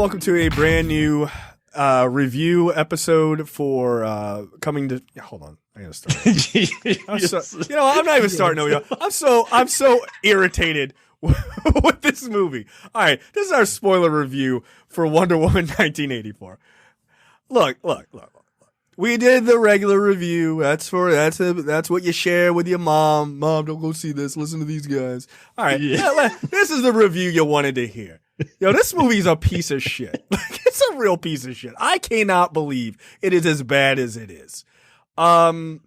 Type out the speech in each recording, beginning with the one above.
welcome to a brand new review episode for coming to. Hold on, I gotta start. I'm not even starting over. I'm so irritated with this movie. All right, this is our spoiler review for Wonder Woman 1984. Look. We did the regular review. That's what you share with your mom. Mom, don't go see this. Listen to these guys. All right, this is the review you wanted to hear. This movie's a piece of shit. It's a real piece of shit. I cannot believe it is as bad as it is. There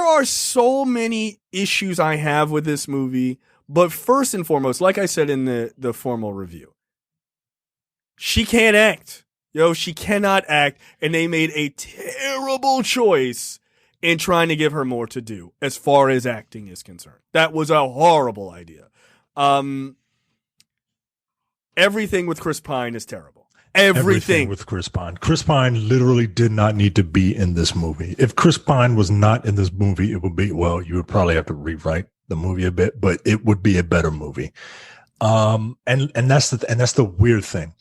are so many issues I have with this movie, but first and foremost, like I said in the formal review, she can't act. She cannot act, and they made a terrible choice in trying to give her more to do as far as acting is concerned. That was a horrible idea. Everything with Chris Pine is terrible. Everything with Chris Pine. Chris Pine literally did not need to be in this movie. If Chris Pine was not in this movie, it would be, well, you would probably have to rewrite the movie a bit, but it would be a better movie. And that's the weird thing.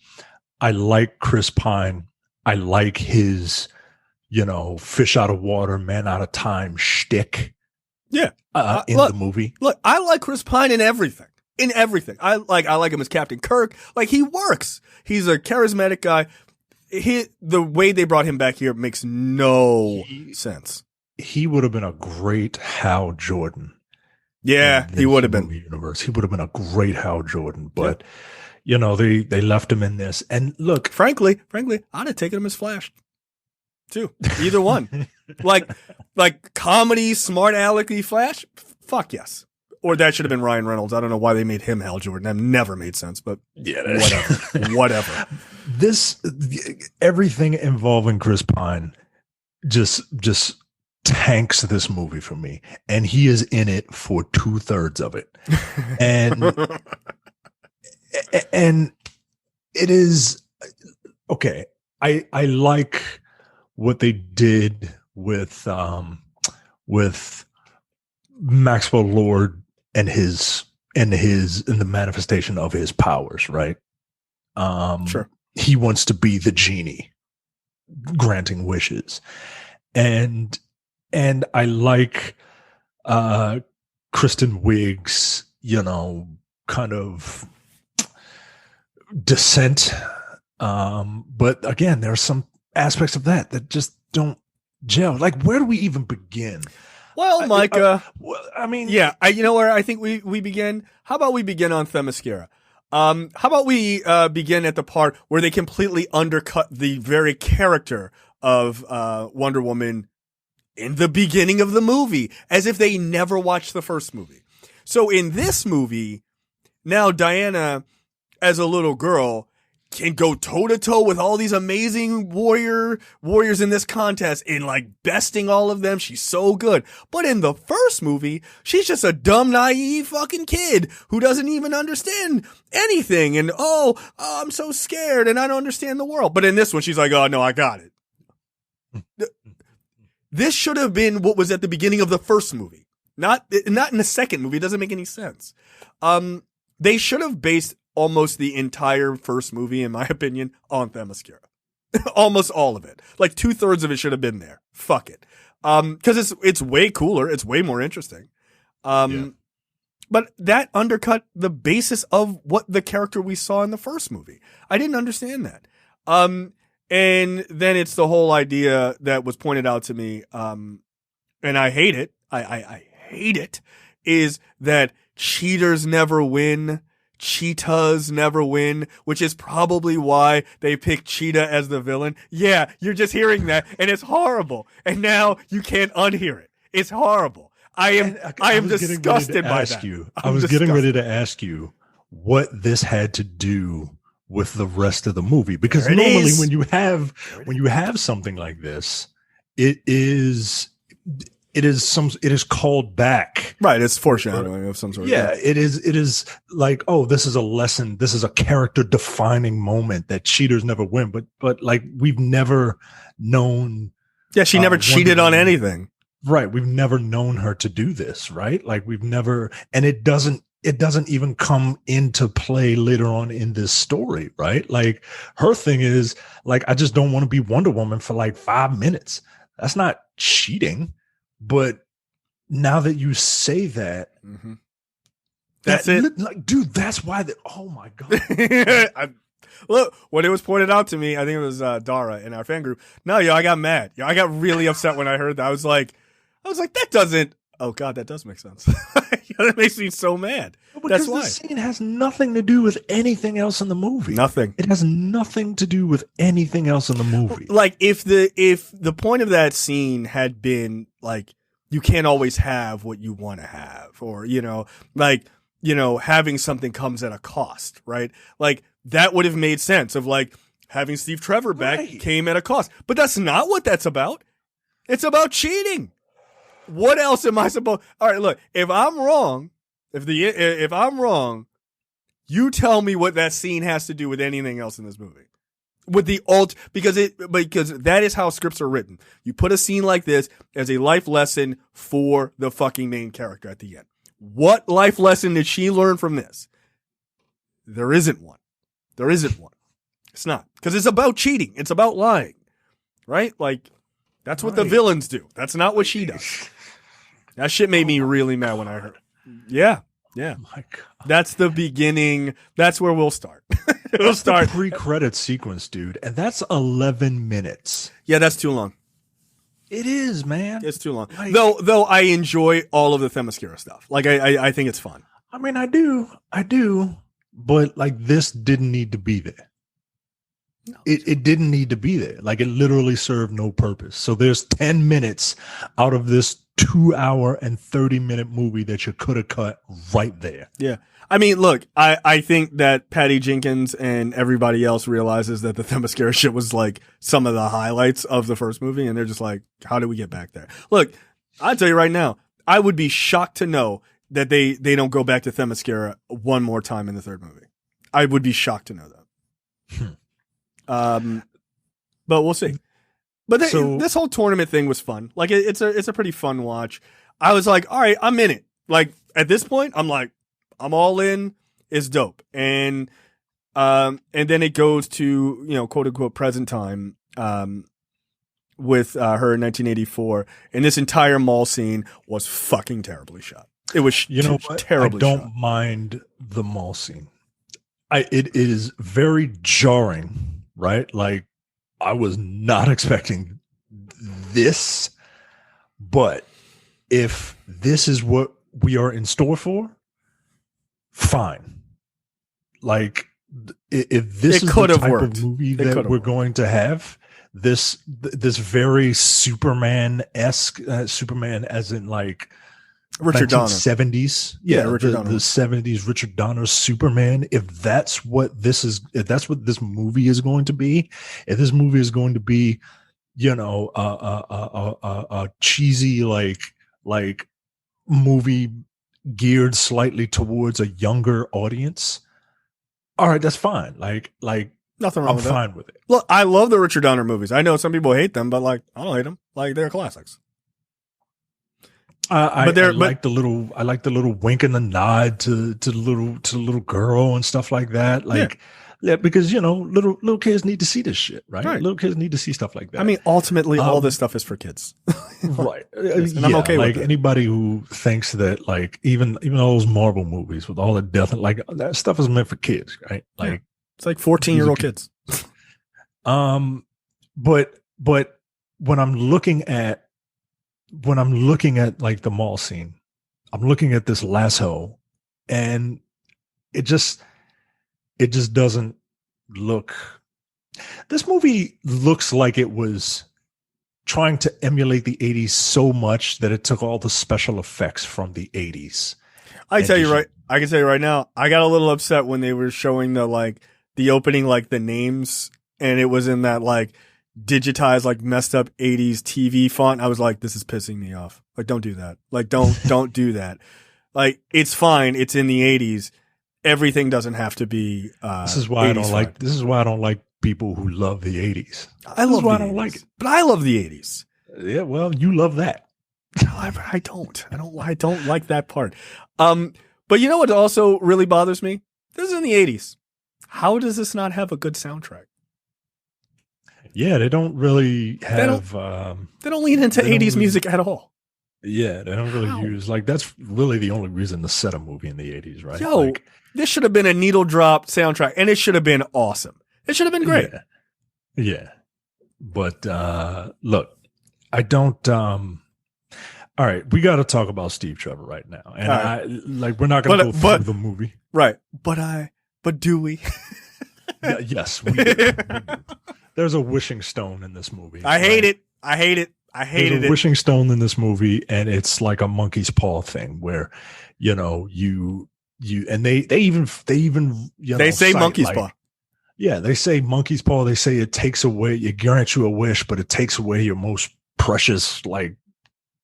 I like Chris Pine. I like his, fish out of water, man out of time shtick. Yeah. The movie. Look, I like Chris Pine in everything. I like him as Captain Kirk. Like, he works. He's a charismatic guy. The way they brought him back here makes no sense. He would have been a great Hal Jordan. Yeah, he would have been. Universe. He would have been a great Hal Jordan, but they left him in this. And look, frankly, I'd have taken him as Flash too. Either one. like comedy, smart alecky Flash. Fuck yes. Or that should have been Ryan Reynolds. I don't know why they made him Hal Jordan. That never made sense, but whatever. Everything involving Chris Pine just tanks this movie for me. And he is in it for 2/3 of it. And and it is okay. I like what they did with Maxwell Lord and the manifestation of his powers, right? Sure. He wants to be the genie granting wishes. And I like Kristen Wiig's, kind of descent. But again, there are some aspects of that just don't gel. Like, where do we even begin? Well, Micah, you know where I think we begin? How about we begin on Themyscira? How about we begin at the part where they completely undercut the very character of Wonder Woman in the beginning of the movie, as if they never watched the first movie. So in this movie, now Diana, as a little girl, can go toe-to-toe with all these amazing warriors in this contest and besting all of them. She's so good. But in the first movie, she's just a dumb, naive fucking kid who doesn't even understand anything. And, I'm so scared and I don't understand the world. But in this one, she's like, oh, no, I got it. This should have been what was at the beginning of the first movie. Not in the second movie. It doesn't make any sense. They should have based almost the entire first movie, in my opinion, on Themyscira. Almost all of it. 2/3 of it should have been there. Fuck it. Because it's way cooler. It's way more interesting. But that undercut the basis of what the character we saw in the first movie. I didn't understand that. And then it's the whole idea that was pointed out to me, and I hate it. I hate it, is that cheaters never win. Cheetahs never win, which is probably why they picked Cheetah as the villain. Yeah, you're just hearing that, and it's horrible. And now you can't unhear it. It's horrible. I am disgusted by that. I was getting ready to ask you what this had to do with the rest of the movie, because normally when you have something like this, it is called back. Right. It's foreshadowing of some sort. Yeah. It is like, oh, this is a lesson. This is a character defining moment that cheaters never win. But we've never known. Yeah. She never cheated on anything. Right. We've never known her to do this. Right. We've never, and it doesn't it doesn't even come into play later on in this story, right? Like her thing is like, I just don't want to be Wonder Woman for like 5 minutes. That's not cheating. But now that you say that, that's it. Like, dude, that's why oh my God. Look, when it was pointed out to me, I think it was Dara in our fan group. No, I got mad. I got really upset when I heard that. I was like, that doesn't. Oh God, that does make sense. That makes me so mad. That's why. This scene has nothing to do with anything else in the movie. Nothing. It has nothing to do with anything else in the movie. Like if the point of that scene had been like, you can't always have what you want to have, or having something comes at a cost, right? Like that would have made sense of like having Steve Trevor back came at a cost, but that's not what that's about. It's about cheating. What else am I supposed? All right, look, if I'm wrong, if I'm wrong, you tell me what that scene has to do with anything else in this movie. With the because that is how scripts are written. You put a scene like this as a life lesson for the fucking main character at the end. What life lesson did she learn from this? There isn't one. It's not. Because it's about cheating. It's about lying. Right? Like, that's what the villains do. That's not what she does. That shit made me really mad when I heard. Yeah. Yeah. Oh my God. That's the beginning. That's where we'll start. We'll start. The pre-credit sequence, dude. And that's 11 minutes. Yeah, that's too long. It is, man. It's too long. Like, though I enjoy all of the Themyscira stuff. Like, I think it's fun. I mean, I do. But, like, this didn't need to be there. No. It didn't need to be there. Like, it literally served no purpose. So there's 10 minutes out of this 2-hour and 30-minute movie that you could have cut right there. Yeah. I mean, look, I think that Patty Jenkins and everybody else realizes that the Themyscira shit was like some of the highlights of the first movie, and they're just like, how do we get back there? Look, I'll tell you right now, I would be shocked to know that they don't go back to Themyscira one more time in the third movie. I would be shocked to know that. But we'll see. But this whole tournament thing was fun. Like it's a pretty fun watch. I was like, all right, I'm in it. Like at this point, I'm like, I'm all in. It's dope. And then it goes to, quote unquote present time, with her in 1984. And this entire mall scene was fucking terribly shot. It was, terribly shot. I don't mind the mall scene. It is very jarring, right? Like I was not expecting this, but if this is what we are in store for, fine. Like if this is the type of movie that we're going to have, this very Superman-esque, Superman as in like Richard Donner 70s, Richard Donner. The 70s Richard Donner Superman. If that's what this movie is going to be, if this movie is going to be, a cheesy like movie geared slightly towards a younger audience, all right, that's fine. Like nothing wrong. I'm fine with it. Look, I love the Richard Donner movies. I know some people hate them, but like I don't hate them. Like they're classics. I like the little wink and the nod to the little girl and stuff like that. Like, yeah, because little kids need to see this shit, right? Little kids need to see stuff like that. I mean, ultimately, all this stuff is for kids, right? And I'm okay with it. Anybody who thinks that, like, even all those Marvel movies with all the death, like that stuff is meant for kids, right? Like, it's like 14-year-old kids. But when I'm looking at like the mall scene, I'm looking at this lasso, and it just doesn't look. This movie looks like it was trying to emulate the 80s so much that it took all the special effects from the 80s. I can tell you right now, I got a little upset when they were showing the opening, like the names, and it was in that like digitized, like messed up 80s TV font. I was like, this is pissing me off. Like, don't do that. Like, don't do that. Like, it's fine. It's in the 80s. Everything doesn't have to be. This is why I don't like people who love the 80s. I don't like it, but I love the 80s. Yeah, well, you love that. I don't like that part. But you know what also really bothers me? This is in the 80s. How does this not have a good soundtrack? Yeah, they don't really have. They don't lean into 80s music at all. Yeah, they don't really use, like, that's really the only reason to set a movie in the 80s, right? Yo, like, this should have been a needle drop soundtrack, and it should have been awesome. It should have been great. Yeah. But look, I don't. All right, we got to talk about Steve Trevor right now, and we're not going to go through the movie, right? But do we? Yes, we do. There's a wishing stone in this movie. I hate it. There's a wishing stone in this movie, and it's like a monkey's paw thing where, you and they even they say monkey's paw. Yeah, they say monkey's paw. They say it takes away, it grants you a wish, but it takes away your most precious like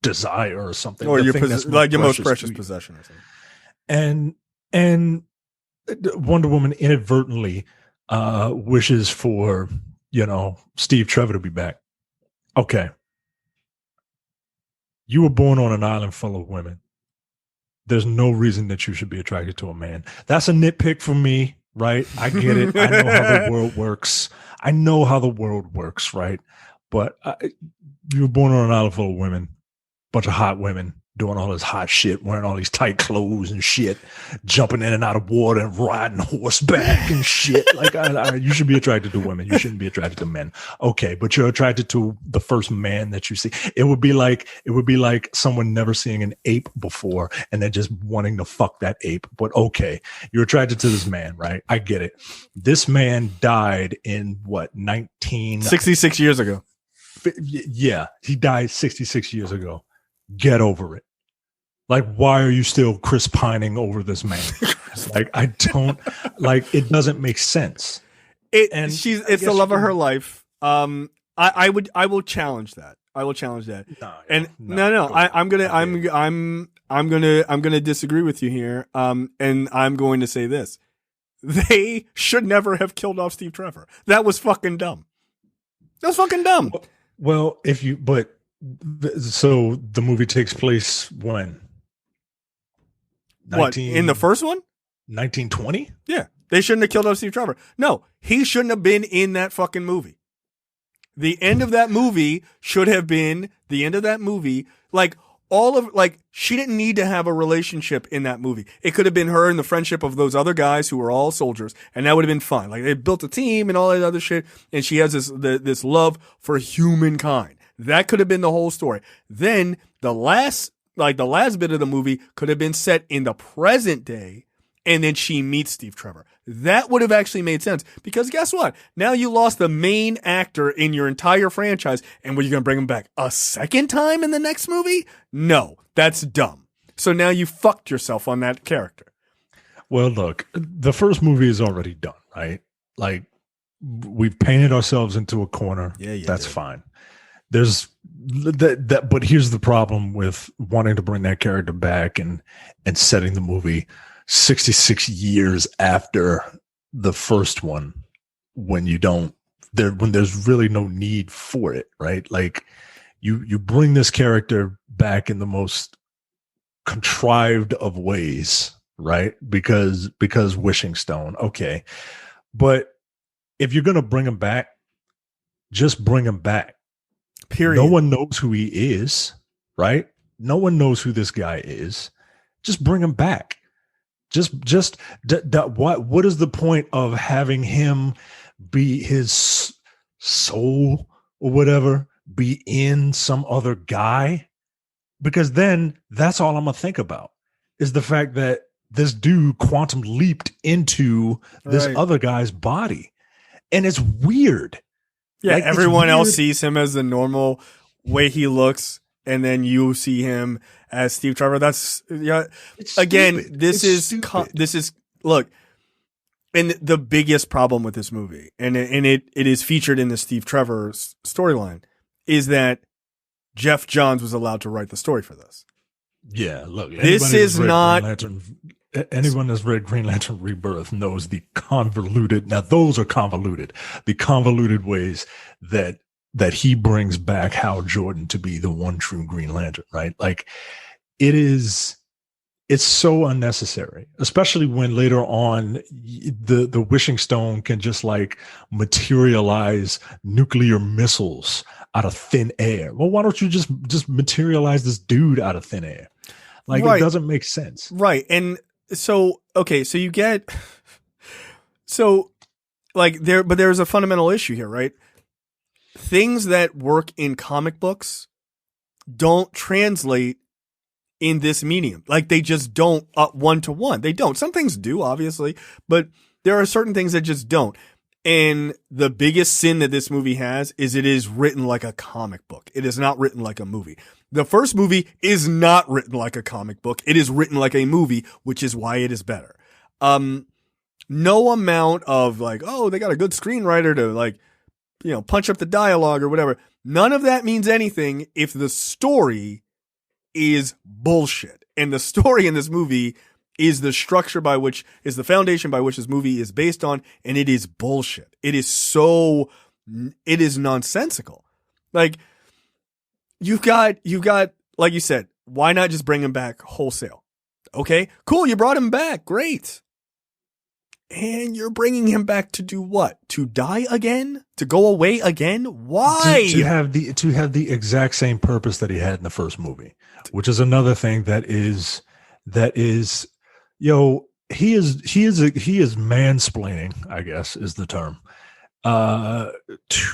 desire or something, or your most precious possession or something. And Wonder Woman inadvertently wishes for Steve Trevor to be back. Okay. You were born on an island full of women. There's no reason that you should be attracted to a man. That's a nitpick for me, right? I get it. I know how the world works. Right? But you were born on an island full of women, bunch of hot women doing all this hot shit, wearing all these tight clothes and shit, jumping in and out of water and riding horseback and shit. Like, you should be attracted to women. You shouldn't be attracted to men. Okay, but you're attracted to the first man that you see. It would be like someone never seeing an ape before and they're just wanting to fuck that ape. But okay, you're attracted to this man, right? I get it. This man died in 66 years ago. Yeah, he died 66 years ago. Get over it. Like, why are you still Chris pining over this man? Like, I don't like. It doesn't make sense. It's the love of her life. I will challenge that. No. I'm gonna disagree with you here. And I'm going to say this: they should never have killed off Steve Trevor. That was fucking dumb. Well, so the movie takes place when? In the first one? 1920? Yeah. They shouldn't have killed off Steve Trevor. No, he shouldn't have been in that fucking movie. The end of that movie should have been the end of that movie. She didn't need to have a relationship in that movie. It could have been her and the friendship of those other guys who were all soldiers, and that would have been fine. Like, they built a team and all that other shit, and she has this love for humankind. That could have been the whole story. Then the last bit of the movie could have been set in the present day, and then she meets Steve Trevor. That would have actually made sense, because guess what? Now you lost the main actor in your entire franchise, and were you going to bring him back a second time in the next movie? No, that's dumb. So now you fucked yourself on that character. Well, look, the first movie is already done, right? Like, we've painted ourselves into a corner. Yeah, that's fine. There's that, but here's the problem with wanting to bring that character back and setting the movie 66 years after the first one, when there's really no need for it, right? Like, you bring this character back in the most contrived of ways, right? Because wishing stone, okay, but if you're gonna bring him back, just bring him back. Period. No one knows who he is, right? No one knows who this guy is. Just bring him back. What is the point of having him be his soul or whatever, be in some other guy? Because then that's all I'm gonna think about is the fact that this dude quantum leaped into this other guy's body, and it's weird. Yeah, like, everyone else sees him as the normal way he looks, and then you see him as Steve Trevor. That's again, this is look, and the biggest problem with this movie, and it is featured in the Steve Trevor storyline, is that Jeff Johns was allowed to write the story for this. Yeah, look, this is not. Anyone that's read Green Lantern Rebirth knows the convoluted. Now, those are convoluted. The convoluted ways that he brings back Hal Jordan to be the one true Green Lantern, right? Like, it is it's so unnecessary, especially when later on the wishing stone can just like materialize nuclear missiles out of thin air. Well, why don't you just materialize this dude out of thin air? Like, right. It doesn't make sense. Right. And so, okay, so you get, so like but there's a fundamental issue here, right? Things that work in comic books don't translate in this medium. Like, they just don't one to one. They don't. Some things do, obviously, but there are certain things that just don't. And the biggest sin that this movie has is it is written like a comic book. It is not written like a movie. The first movie is not written like a comic book. It is written like a movie, which is why it is better. No amount of like, oh, they got a good screenwriter to like, punch up the dialogue or whatever. None of that means anything if the story is bullshit. And the story in this movie is the structure is the foundation by which this movie is based on, and it is bullshit. It is nonsensical. Like, you've got, like you said, why not just bring him back wholesale? Okay, cool. You brought him back. Great. And you're bringing him back to do what? To die again? To go away again? Why? To have the exact same purpose that he had in the first movie, which is another thing that is, he is mansplaining, I guess is the term,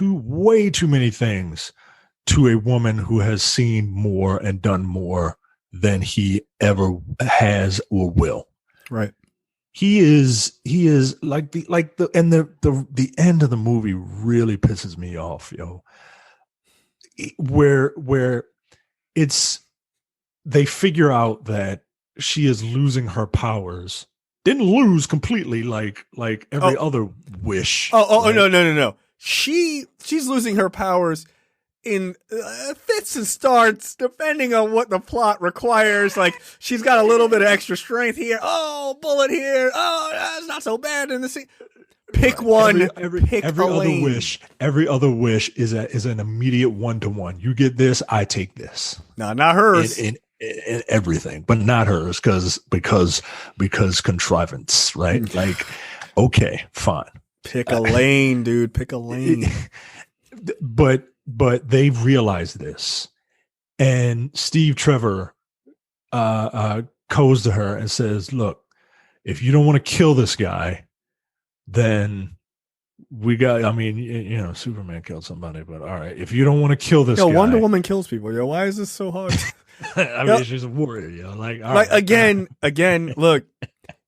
way too many things to a woman who has seen more and done more than he ever has or will. Right. He is like the end of the movie really pisses me off, where it's, they figure out that she is losing her powers. Didn't lose completely like every other wish. Right? No. She's losing her powers in fits and starts, depending on what the plot requires. Like, she's got a little bit of extra strength here. Oh, bullet here. Oh, that's not so bad in the scene. Pick one. Pick every a other lane. wish. Every other wish is an immediate 1-to-1. You get this, I take this. No, not hers. In everything, but not hers, because contrivance, right? Like, okay, fine. Pick a lane, dude. Pick a lane. But they've realized this, and Steve Trevor goes to her and says, "Look, if you don't want to kill this guy, then we got. I mean, Superman killed somebody, but all right. If you don't want to kill this guy, Wonder Woman kills people. Why is this so hard? I mean, she's a warrior. Like, all right. again, look,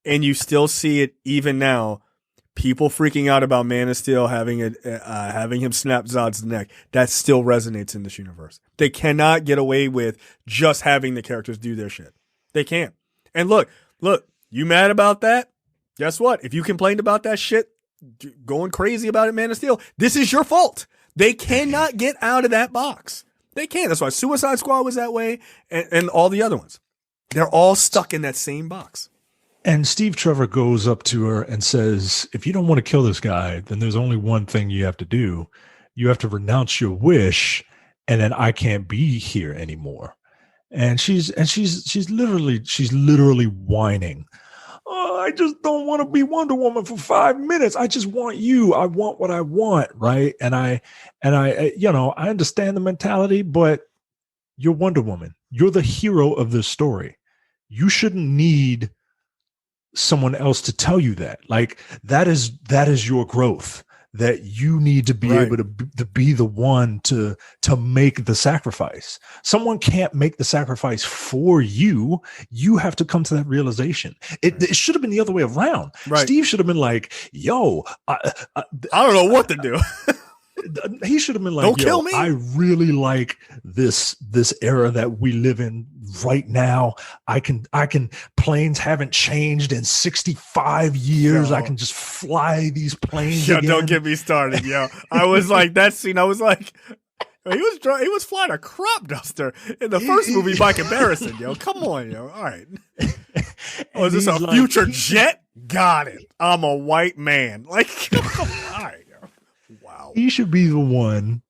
and you still see it even now. People freaking out about Man of Steel having him snap Zod's neck. That still resonates in this universe. They cannot get away with just having the characters do their shit. They can't. And look, you mad about that? Guess what? If you complained about that shit, going crazy about it, Man of Steel, this is your fault. They cannot get out of that box. They can't. That's why Suicide Squad was that way, and all the other ones. They're all stuck in that same box. And Steve Trevor goes up to her and says, if you don't want to kill this guy, then there's only one thing you have to do. You have to renounce your wish, and then I can't be here anymore. And she's literally whining. Oh, I just don't want to be Wonder Woman for 5 minutes. I just want you. I want what I want, right? And I understand the mentality, but you're Wonder Woman. You're the hero of this story. You shouldn't need someone else to tell you that. Like, that is your growth, that you need to be able to be the one to make the sacrifice. Someone can't make the sacrifice for you. You have to come to that realization. It should have been the other way around. Right. Steve should have been like, yo, I don't know what to do. He should have been like, don't kill me. I really like this era that we live in right now. I can planes haven't changed in 65 years. I can just fly these planes. Yo, again. don't get me started, yo. I was like, that scene, I was like, he was flying a crop duster in the first movie by comparison, yo. Come on, yo. All right. Oh, is this a future jet? Got it. I'm a white man. Like, all right. Wow. He should be the one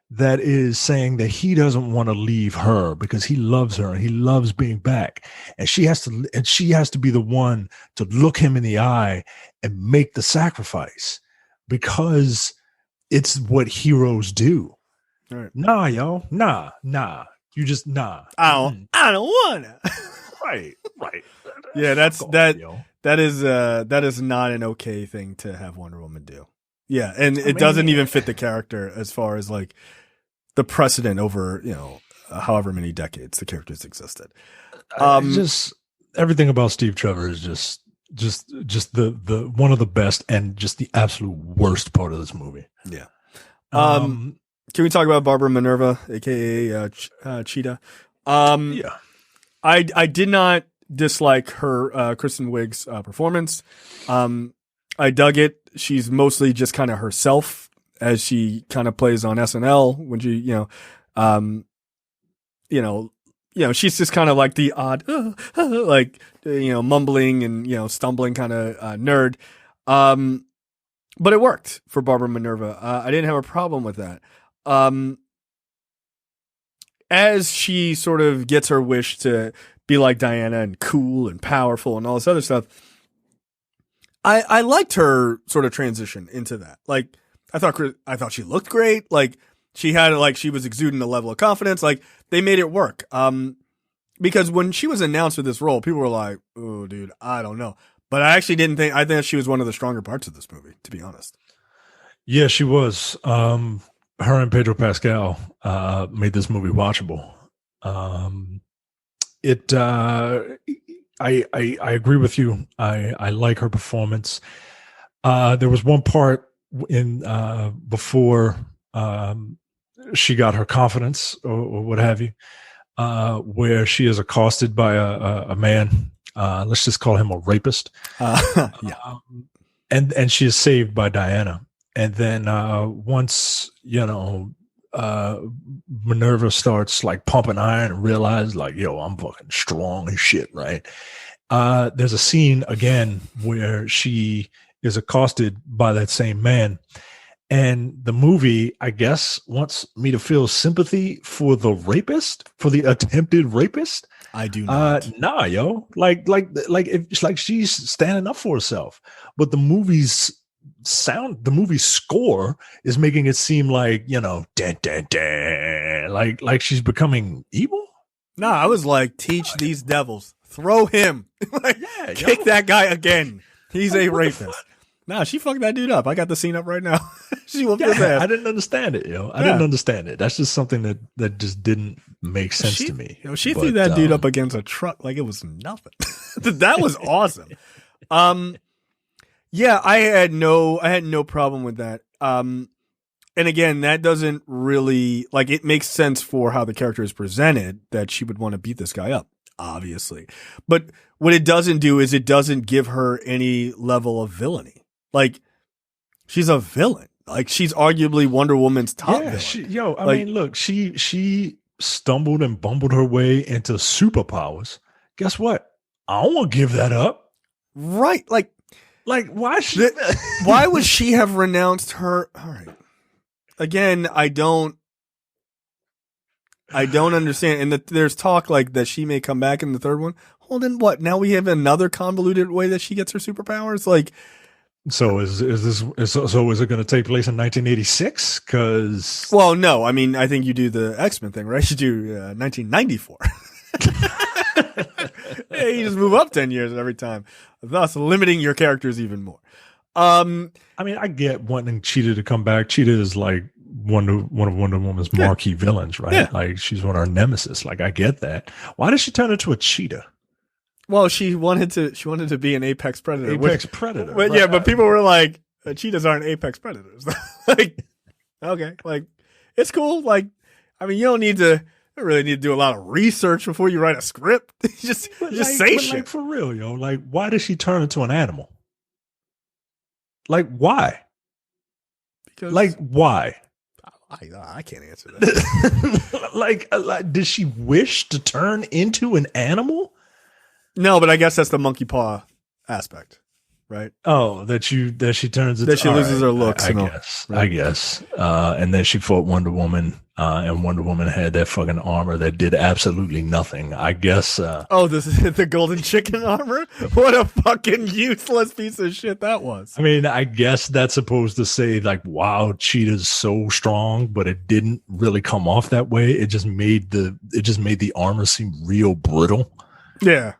that is saying that he doesn't want to leave her because he loves her and he loves being back. And she has to be the one to look him in the eye and make the sacrifice because it's what heroes do. Right. Nah, yo. Nah. You just nah. I don't wanna. Right. Yeah, that is not an okay thing to have Wonder Woman do. Yeah, and it doesn't even fit the character as far as like the precedent over, however many decades the characters existed. Just everything about Steve Trevor is just the one of the best and just the absolute worst part of this movie. Yeah. Can we talk about Barbara Minerva, aka Cheetah? Yeah. I did not dislike her Kristen Wiig's performance. I dug it. She's mostly just kind of herself as she kind of plays on SNL when she, she's just kind of like the odd, mumbling and, stumbling kind of nerd. But it worked for Barbara Minerva. I didn't have a problem with that. As she sort of gets her wish to be like Diana and cool and powerful and all this other stuff, I liked her sort of transition into that. Like, I thought she looked great. Like, she was exuding a level of confidence. Like, they made it work. Because when she was announced with this role, people were like, "Oh, dude, I don't know." But I actually didn't think. I think she was one of the stronger parts of this movie, to be honest. Yeah, she was. Her and Pedro Pascal made this movie watchable. I agree with you. I like her performance. There was one part in before she got her confidence or what have you, where she is accosted by a man. Let's just call him a rapist. Yeah. And she is saved by Diana. And then once Minerva starts like pumping iron and realizes like, yo, I'm fucking strong and shit, right? There's a scene again where she is accosted by that same man. And the movie, I guess, wants me to feel sympathy for the rapist, for the attempted rapist. I do not. Nah, yo. Like it's like she's standing up for herself. But the movie's score is making it seem like, like she's becoming evil. Nah, I was like, teach these devils. Throw him. Kick that guy again. He's a rapist. Nah, she fucked that dude up. I got the scene up right now. She whooped his ass. I didn't understand it, yo. I didn't understand it. That's just something that just didn't make sense to me. She threw that dude up against a truck like it was nothing. That was awesome. Yeah, I had no problem with that. And again, that doesn't really it makes sense for how the character is presented that she would want to beat this guy up, obviously. But what it doesn't do is it doesn't give her any level of villainy. Like, she's a villain. Like, she's arguably Wonder Woman's top villain. I mean, look, she stumbled and bumbled her way into superpowers. Guess what? I don't want to give that up. Right. Like why why would she have renounced her? All right. Again, I don't understand. And there's talk like that she may come back in the third one. Well, then what? Now we have another convoluted way that she gets her superpowers? Like, so is it going to take place in 1986? Because no, I mean, I think you do the X-Men thing, right? You do 1994. Yeah, you just move up 10 years every time, thus limiting your characters even more. I mean, I get wanting Cheetah to come back. Cheetah is like one of Wonder Woman's marquee villains, right? Yeah. Like, she's one of her nemesis. Like, I get that. Why did she turn into a cheetah? Well, she wanted to be an apex predator. Predator. But, right. Yeah, but people were like, cheetahs aren't apex predators. Like, okay, like, it's cool. Like, I mean, you don't really need to do a lot of research before you write a script. just say shit. Like, for real, yo. Like, why did she turn into an animal? Like, why? Because why? I can't answer that. like, did she wish to turn into an animal? No, but I guess that's the monkey paw aspect. right? Oh, that she turns that she loses her looks. I guess. And then she fought Wonder Woman, and Wonder Woman had that fucking armor that did absolutely nothing. I guess. This is the golden chicken armor. What a fucking useless piece of shit that was. I mean, I guess that's supposed to say like, wow, Cheetah's so strong, but it didn't really come off that way. It just made the armor seem real brittle. Yeah.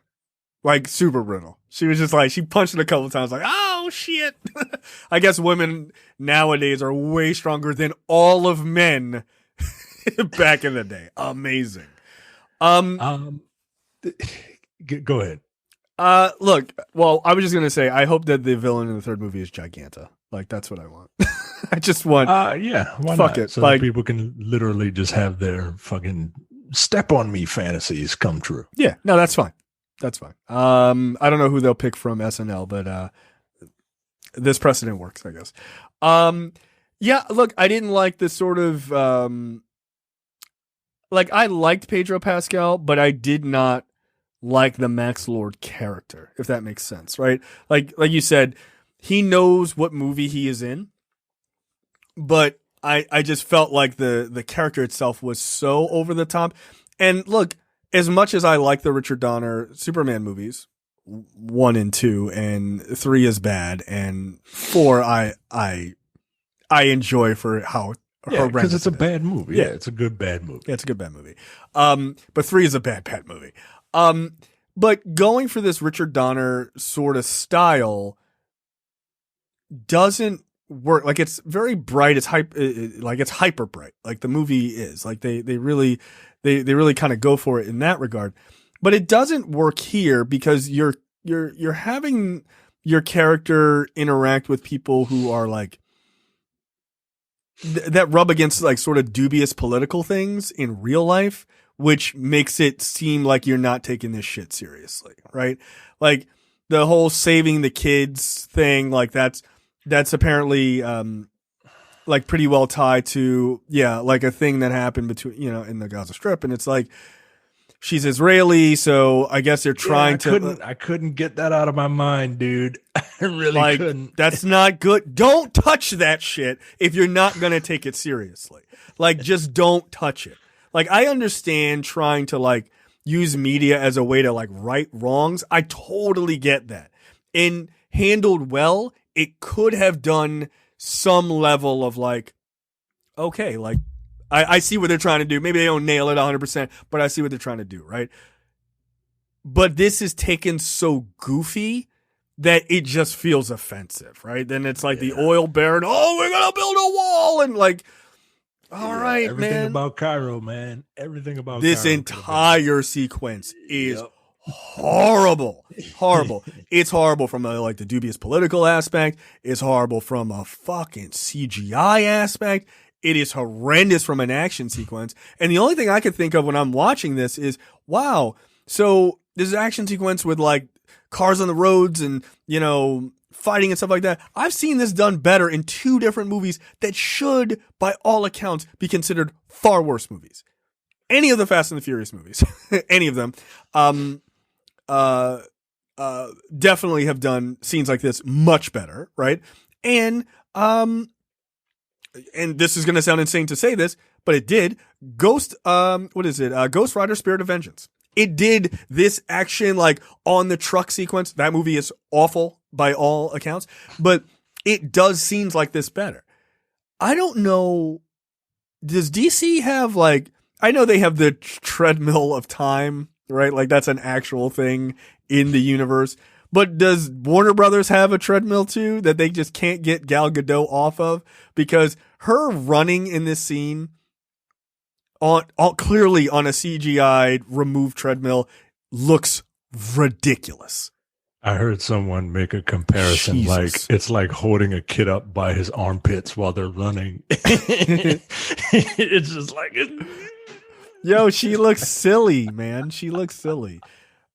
Like super brittle. She was just like, she punched it a couple times like, oh shit. I guess women nowadays are way stronger than all of men back in the day. Amazing. Go ahead. Look, well, I was just going to say, I hope that the villain in the third movie is Giganta. Like, that's what I want. I just want. Yeah. Why fuck not? it. So like, that people can literally just have their fucking step on me fantasies come true. Yeah. No, that's fine. That's fine. I don't know who they'll pick from SNL, but this precedent works, I guess. Yeah, look, I didn't like this sort of like I liked Pedro Pascal, but I did not like the Max Lord character, if that makes sense, right? Like you said, he knows what movie he is in, but I just felt like the character itself was so over the top. And look, as much as I like the Richard Donner Superman movies, 1 and 2, and 3 is bad, and 4 I enjoy for how horrendous because it's a bad movie. Yeah, it's a good bad movie. Yeah, it's a good bad movie. But 3 is a bad movie. But going for this Richard Donner sort of style doesn't work. Like, it's very bright. It's it's hyper bright. Like the movie is. Like they really kind of go for it in that regard. But it doesn't work here because you're having your character interact with people who are like that rub against like sort of dubious political things in real life, which makes it seem like you're not taking this shit seriously, right? Like the whole saving the kids thing, like that's apparently like pretty well tied to like a thing that happened between in the Gaza Strip, and it's like she's Israeli, so I guess they're trying to. I couldn't get that out of my mind, dude. I really couldn't. That's not good. Don't touch that shit if you're not gonna take it seriously. Like, just don't touch it. Like, I understand trying to like use media as a way to like right wrongs. I totally get that. And handled well, it could have done some level of like, okay, like I see what they're trying to do. Maybe they don't nail it 100%, but I see what they're trying to do, right? But this is taken so goofy that it just feels offensive, right? Then it's like the oil baron, we're going to build a wall, and like, all right, everything man. About Cairo, man. Everything about this Cairo entire sequence is horrible. It's horrible from like the dubious political aspect. It's horrible from a fucking CGI aspect. It is horrendous from an action sequence. And the only thing I could think of when I'm watching this is, wow, so this action sequence with like cars on the roads and, fighting and stuff like that. I've seen this done better in 2 different movies that should, by all accounts, be considered far worse movies. Any of the Fast and the Furious movies, any of them, definitely have done scenes like this much better, right? And this is going to sound insane to say this, but it did. Ghost Rider Spirit of Vengeance. It did this action like on the truck sequence. That movie is awful by all accounts, but it does scenes like this better. I don't know. Does DC have like, I know they have the treadmill of time, right? Like that's an actual thing in the universe. But does Warner Brothers have a treadmill too that they just can't get Gal Gadot off of? Because her running in this scene clearly on a CGI removed treadmill looks ridiculous. I heard someone make a comparison. Jesus. Like it's like holding a kid up by his armpits while they're running. It's just like yo, she looks silly, man. She looks silly.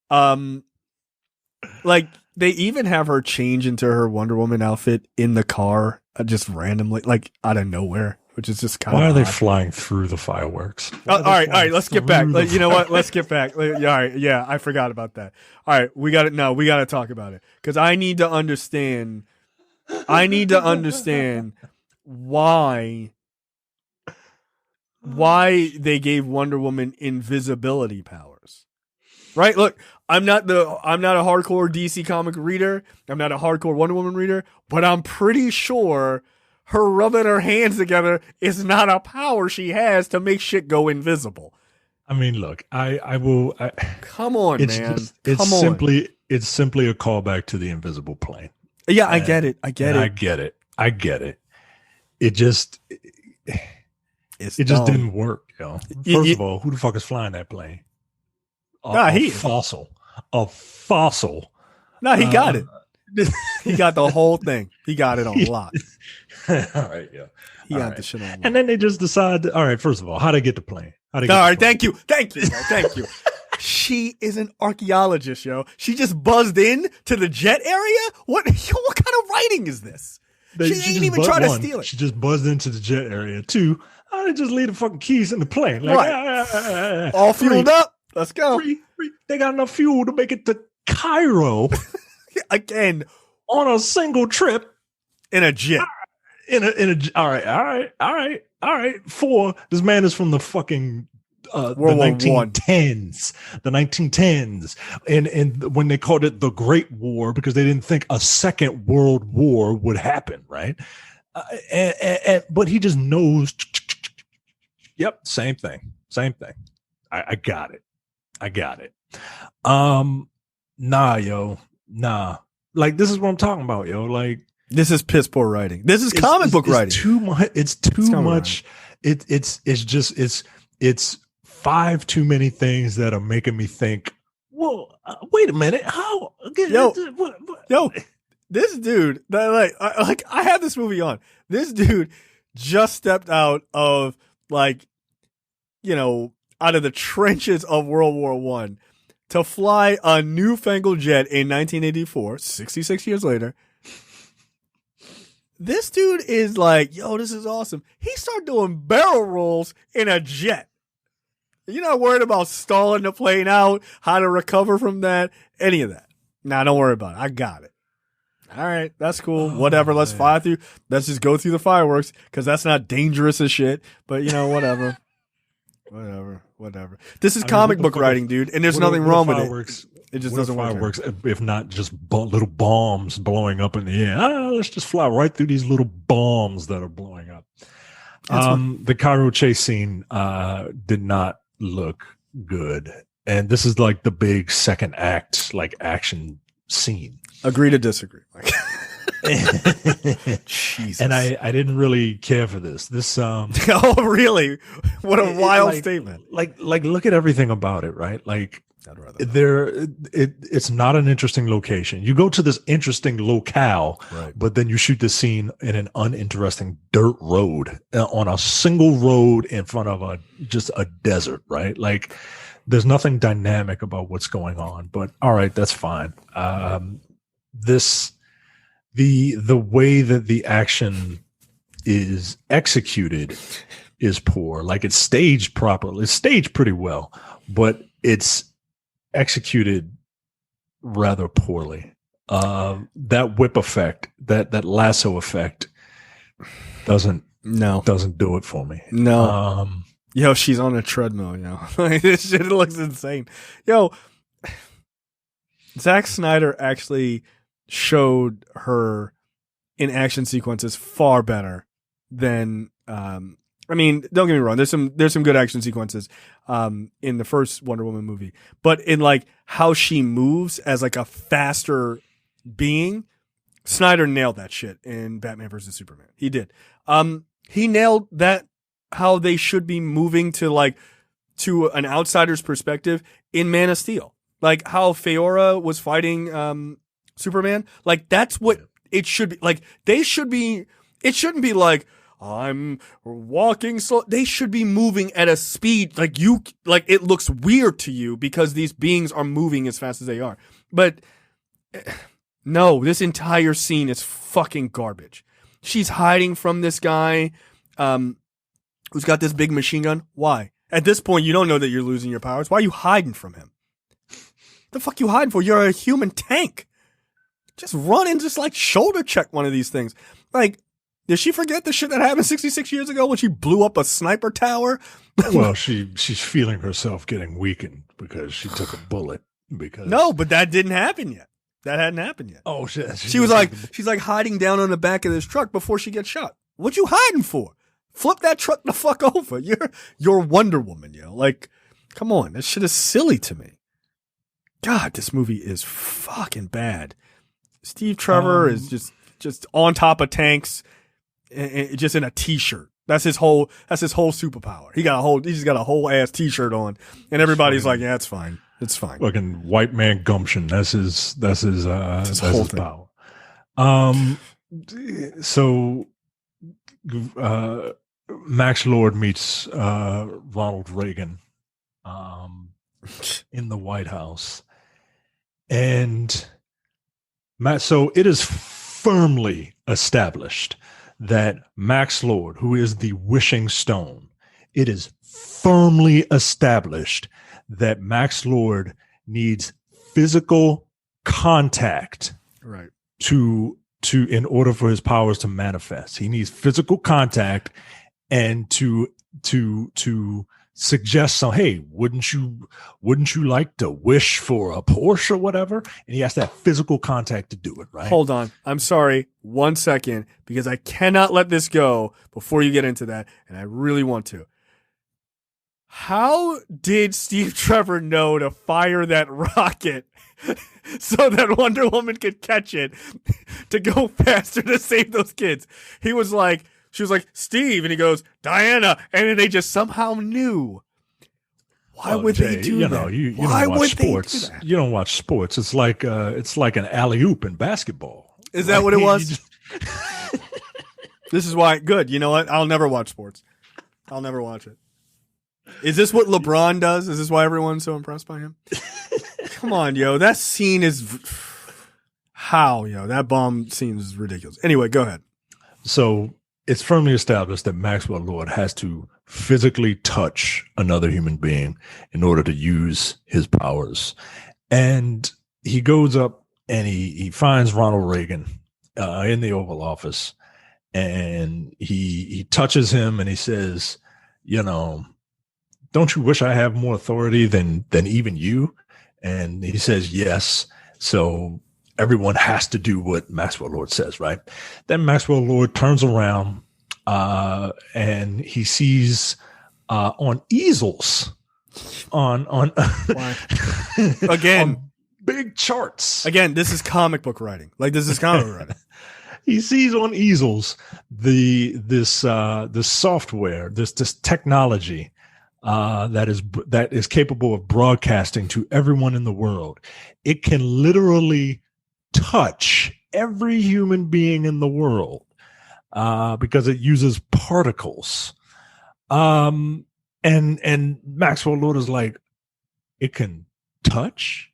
Like they even have her change into her Wonder Woman outfit in the car, just randomly, like out of nowhere. which is just kind of. Why are they odd. flying through the fireworks? All right. Let's get back. You know what? Let's get back. All right. Yeah, I forgot about that. All right, we got it. No, we got to talk about it because I need to understand. Why they gave Wonder Woman invisibility powers. Right? Look, I'm not a hardcore DC comic reader. I'm not a hardcore Wonder Woman reader, but I'm pretty sure her rubbing her hands together is not a power she has to make shit go invisible. I mean, look, I will. Come on, man. It's simply a callback to the invisible plane. Yeah, I get it. I get it. It just didn't work, yo. First of all, who the fuck is flying that plane? A fossil. No, he got it. He got the whole thing. He got it on lock. All right, yeah. He got the shit on lock. And then they just decide, all right, first of all, how'd I get the plane? All right, thank you. She is an archaeologist, yo. She just buzzed in to the jet area? What kind of writing is this? She ain't even trying to steal it. She just buzzed into the jet area. 2, I just leave the fucking keys in the plane. Like, right. All fueled up. Let's go. They got enough fuel to make it to Cairo. Again. On a single trip. In a jet. All right. 4, this man is from the fucking the 1910s. The 1910s. And when they called it the Great War, because they didn't think a second world war would happen, right? But he just knows. Yep, same thing. I got it. Nah. Like, this is what I'm talking about, yo. Like, this is piss poor writing. This is comic book writing. Too much. It's too much. It's 5 too many things that are making me think. Well, wait a minute. How? Yo, this dude. I have this movie on. This dude just stepped out of out of the trenches of World War I to fly a newfangled jet in 1984, 66 years later. This dude is like, yo, this is awesome. He started doing barrel rolls in a jet. You're not worried about stalling the plane out, how to recover from that, any of that. Nah, don't worry about it. I got it. All right, that's cool. Whatever. Let's fly through. Let's just go through the fireworks because that's not dangerous as shit. But, whatever. Whatever. This is comic book writing, dude, and there's nothing wrong with it. It just doesn't work. Fireworks, if not just little bombs blowing up in the air. Let's just fly right through these little bombs that are blowing up. The Cairo chase scene did not look good, and this is like the big second act, like action scene. Agree to disagree. Jesus. And I didn't really care for this. Oh, really? What a wild statement. Like look at everything about it, right? Like, it's not an interesting location. You go to this interesting locale, right, but then you shoot the scene in an uninteresting dirt road on a single road in front of just a desert, right? Like, there's nothing dynamic about what's going on, but all right, that's fine. The way that the action is executed is poor. Like, it's staged properly. It's staged pretty well, but it's executed rather poorly. That whip effect, that lasso effect doesn't do it for me. No. Yo, she's on a treadmill, yo. This shit looks insane. Yo, Zack Snyder actually showed her in action sequences far better than don't get me wrong, there's some good action sequences in the first Wonder Woman movie, but in like how she moves as like a faster being, Snyder nailed that shit in Batman vs Superman. He did. He nailed that, how they should be moving to an outsider's perspective in Man of Steel. Like how Feora was fighting Superman. Like, that's what it should be. Like, it shouldn't be like, I'm walking slow. They should be moving at a speed like it looks weird to you because these beings are moving as fast as they are. But no, this entire scene is fucking garbage. She's hiding from this guy. who's got this big machine gun. Why? At this point, you don't know that you're losing your powers. Why are you hiding from him? The fuck you hiding for? You're a human tank. Just run and just like shoulder check one of these things. Like, did she forget the shit that happened 66 years ago when she blew up a sniper tower? Well, she's feeling herself getting weakened because she took a bullet. Because no, but that didn't happen yet. That hadn't happened yet. Oh shit! She's like hiding down on the back of this truck before she gets shot. What you hiding for? Flip that truck the fuck over. You're Wonder Woman, yo. Like, come on, this shit is silly to me. God, this movie is fucking bad. Steve Trevor is just on top of tanks, and just in a t-shirt. That's his whole superpower. He just got a whole ass t-shirt on, and everybody's like, yeah, it's fine. It's fine. Fucking white man gumption. That's his power. So Max Lord meets Ronald Reagan in the White House. And so it is firmly established that Max Lord, who is the wishing stone, it is firmly established that Max Lord needs physical contact, right, to in order for his powers to manifest. He needs physical contact and to suggest some, hey, wouldn't you like to wish for a Porsche or whatever? And he has to have physical contact to do it, right? Hold on. I'm sorry. 1 second, because I cannot let this go before you get into that, and I really want to. How did Steve Trevor know to fire that rocket so that Wonder Woman could catch it to go faster to save those kids? She was like, Steve, and he goes, Diana, and then they just somehow knew. Why would they do that? You don't watch sports. You don't watch sports. It's like an alley-oop in basketball. Is that what it was? This is why. Good. You know what? I'll never watch sports. I'll never watch it. Is this what LeBron does? Is this why everyone's so impressed by him? Come on, yo. That scene is... How, yo? That bomb scene is ridiculous. Anyway, go ahead. So it's firmly established that Maxwell Lord has to physically touch another human being in order to use his powers. And he goes up and he finds Ronald Reagan in the Oval Office, and he touches him and he says, don't you wish I have more authority than even you? And he says, yes. So everyone has to do what Maxwell Lord says, right? Then Maxwell Lord turns around and he sees on easels, on again, on big charts. Again, this is comic book writing. Like, this is comic book writing. He sees on easels this software, this technology that is capable of broadcasting to everyone in the world. It can literally touch every human being in the world because it uses particles. And Maxwell Lord is like, it can touch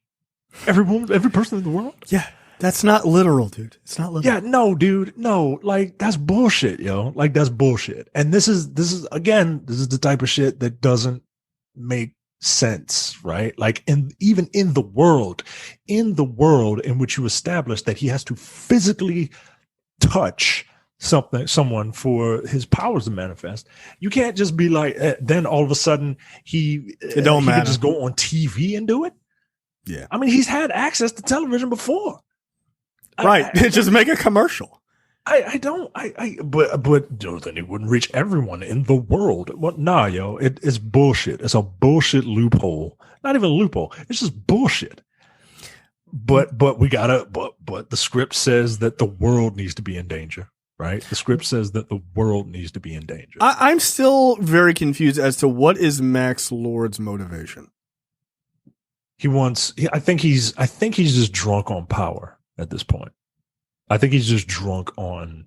every person in the world? Yeah. That's not literal, dude. It's not literal. Yeah, no, dude. No, like, that's bullshit, yo. Like, that's bullshit. And this is the type of shit that doesn't make sense, right? Like, even in the world in which you establish that he has to physically touch someone for his powers to manifest, you can't just be like, then all of a sudden it don't matter. Can just go on TV and do it. Yeah. I mean, he's had access to television before. Right. Just make a commercial. But then it wouldn't reach everyone in the world. Well, nah, yo, it's bullshit. It's a bullshit loophole. Not even a loophole. It's just bullshit. But the script says that the world needs to be in danger, right? The script says that the world needs to be in danger. I'm still very confused as to what is Max Lord's motivation. I think he's just drunk on power at this point. I think he's just drunk on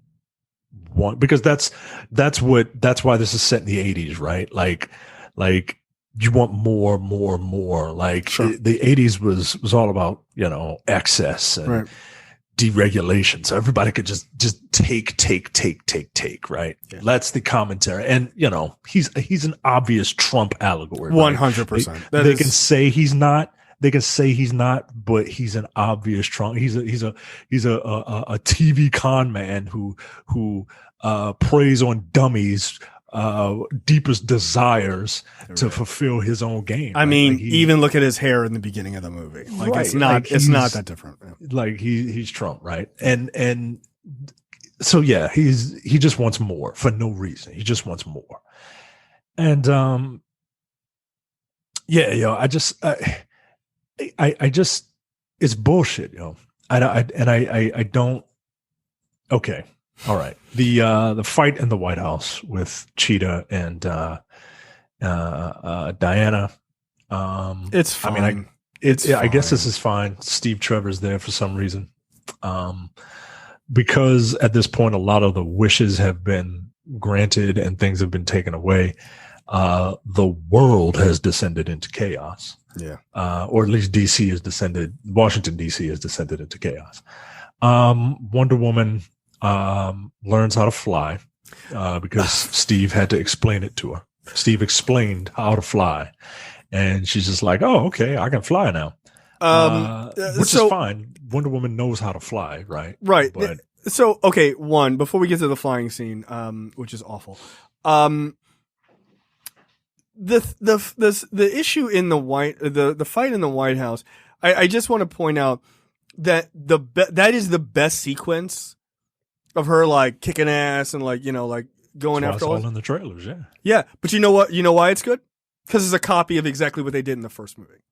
one, because that's why this is set in the 80s, right? Like you want more. Like, sure. The 80s was all about, excess and, right. deregulation, so everybody could just take, right? Yeah. That's the commentary. And he's an obvious Trump allegory. 100%. They can say he's not, but he's an obvious Trump. He's a TV con man who preys on dummies deepest desires to fulfill his own game. I mean, even look at his hair in the beginning of the movie. Like, right, it's not that different. Like he's Trump, right? And so yeah, he just wants more for no reason. He just wants more. And I just it's bullshit, I don't. Okay. All right. The fight in the White House with Cheetah and Diana. It's fine. I mean, I guess this is fine. Steve Trevor's there for some reason. Because at this point, a lot of the wishes have been granted and things have been taken away. The world has descended into chaos. Yeah. Or at least Washington, D.C. has descended into chaos. Wonder Woman learns how to fly because Steve had to explain it to her. Steve explained how to fly, and she's just like, "Oh, okay, I can fly now," which is fine. Wonder Woman knows how to fly, right? Right. But, so, okay, before we get to the flying scene, which is awful, the issue in the fight in the White House, I just want to point out that that is the best sequence of her, like, kicking ass and, like, like going after all in the trailers. Yeah. But you know what? You know why it's good? Because it's a copy of exactly what they did in the first movie.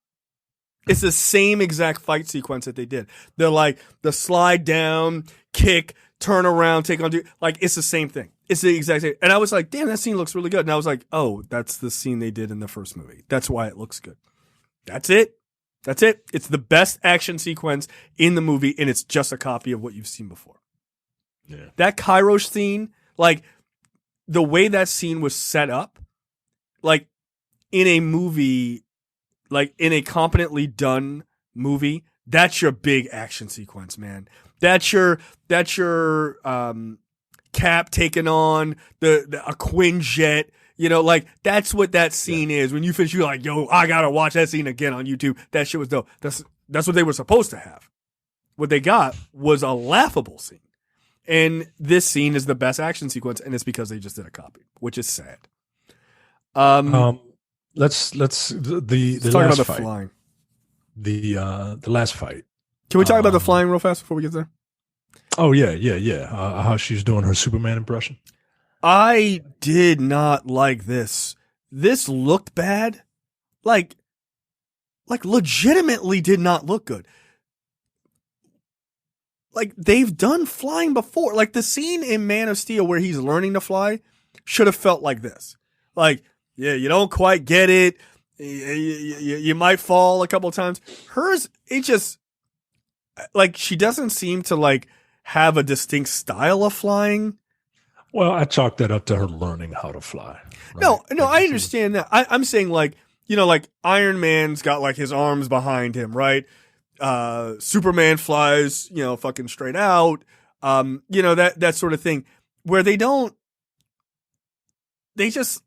It's the same exact fight sequence that they did. They're like the slide down, kick, turn around, take on, like, it's the same thing. It's the exact same. And I was like, damn, that scene looks really good. And I was like, oh, that's the scene they did in the first movie. That's why it looks good. That's it. It's the best action sequence in the movie, and it's just a copy of what you've seen before. Yeah. That Kairos scene, like, the way that scene was set up, like, in a movie, like, in a competently done movie, that's your big action sequence, man. That's your Cap taking on a Quinjet, like, that's what that scene is. When you finish, you're like, yo, I gotta watch that scene again on YouTube. That shit was dope. That's what they were supposed to have. What they got was a laughable scene. And this scene is the best action sequence, and it's because they just did a copy, which is sad. Let's talk about the flying. The last fight. Can we talk about the flying real fast before we get there? Oh yeah. How she's doing her Superman impression. I did not like this. This looked bad. Like legitimately did not look good. Like, they've done flying before. Like, the scene in Man of Steel where he's learning to fly should have felt like this. Like, yeah, you don't quite get it. You might fall a couple of times. Hers, it just, like, she doesn't seem to, like, have a distinct style of flying. Well, I chalk that up to her learning how to fly. Right? No, I understand that. I'm saying, like, like, Iron Man's got, like, his arms behind him, right? Superman flies, fucking straight out. That sort of thing where they just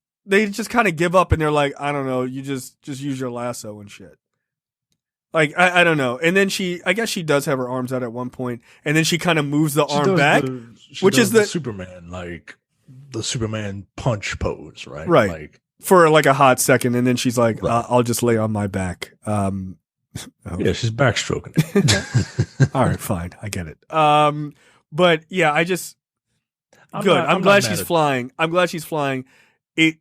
kind of give up and they're like, I don't know, you just use your lasso and shit. Like, I don't know. And then I guess she does have her arms out at one point, and then she kind of moves the arm back, which is the Superman, like the Superman punch pose, right? Right. Like, for like a hot second. And then she's like, right. I'll just lay on my back. Yeah, she's backstroking it. All right, fine. I get it. But yeah, I'm glad she's flying. I'm glad she's flying. It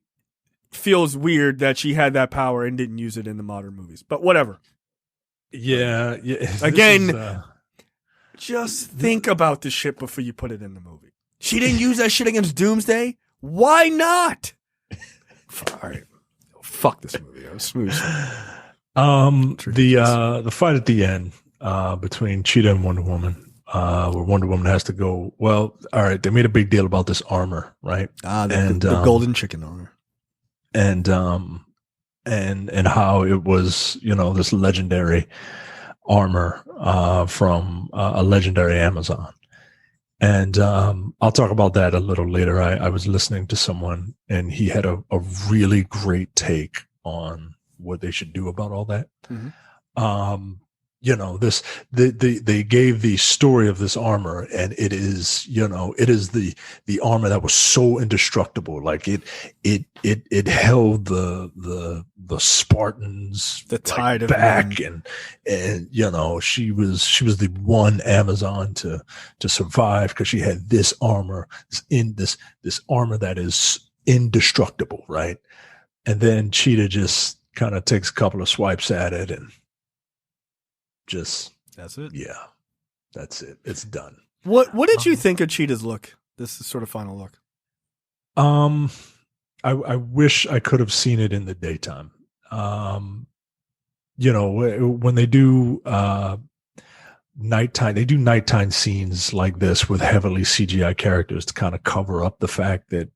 feels weird that she had that power and didn't use it in the modern movies, but whatever. Yeah. Again, just think about this shit before you put it in the movie. She didn't use that shit against Doomsday. Why not? All right. Fuck this movie. I was smooth. The fight at the end between Cheetah and Wonder Woman, where Wonder Woman has to go. Well, all right, they made a big deal about this armor, right? The golden chicken armor, and how it was, this legendary armor from a legendary Amazon. And I'll talk about that a little later. I was listening to someone, and he had a really great take on what they should do about all that. Mm-hmm. They gave the story of this armor, and it is the armor that was so indestructible. Like it held the Spartans, the tide back, and she was the one Amazon to survive because she had this armor, this armor that is indestructible, right? And then Cheetah just kind of takes a couple of swipes at it and that's it. Yeah, that's it. It's done. What did you think of Cheetah's look? This is sort of final look. I wish I could have seen it in the daytime. When they do nighttime, they do nighttime scenes like this with heavily CGI characters to kind of cover up the fact that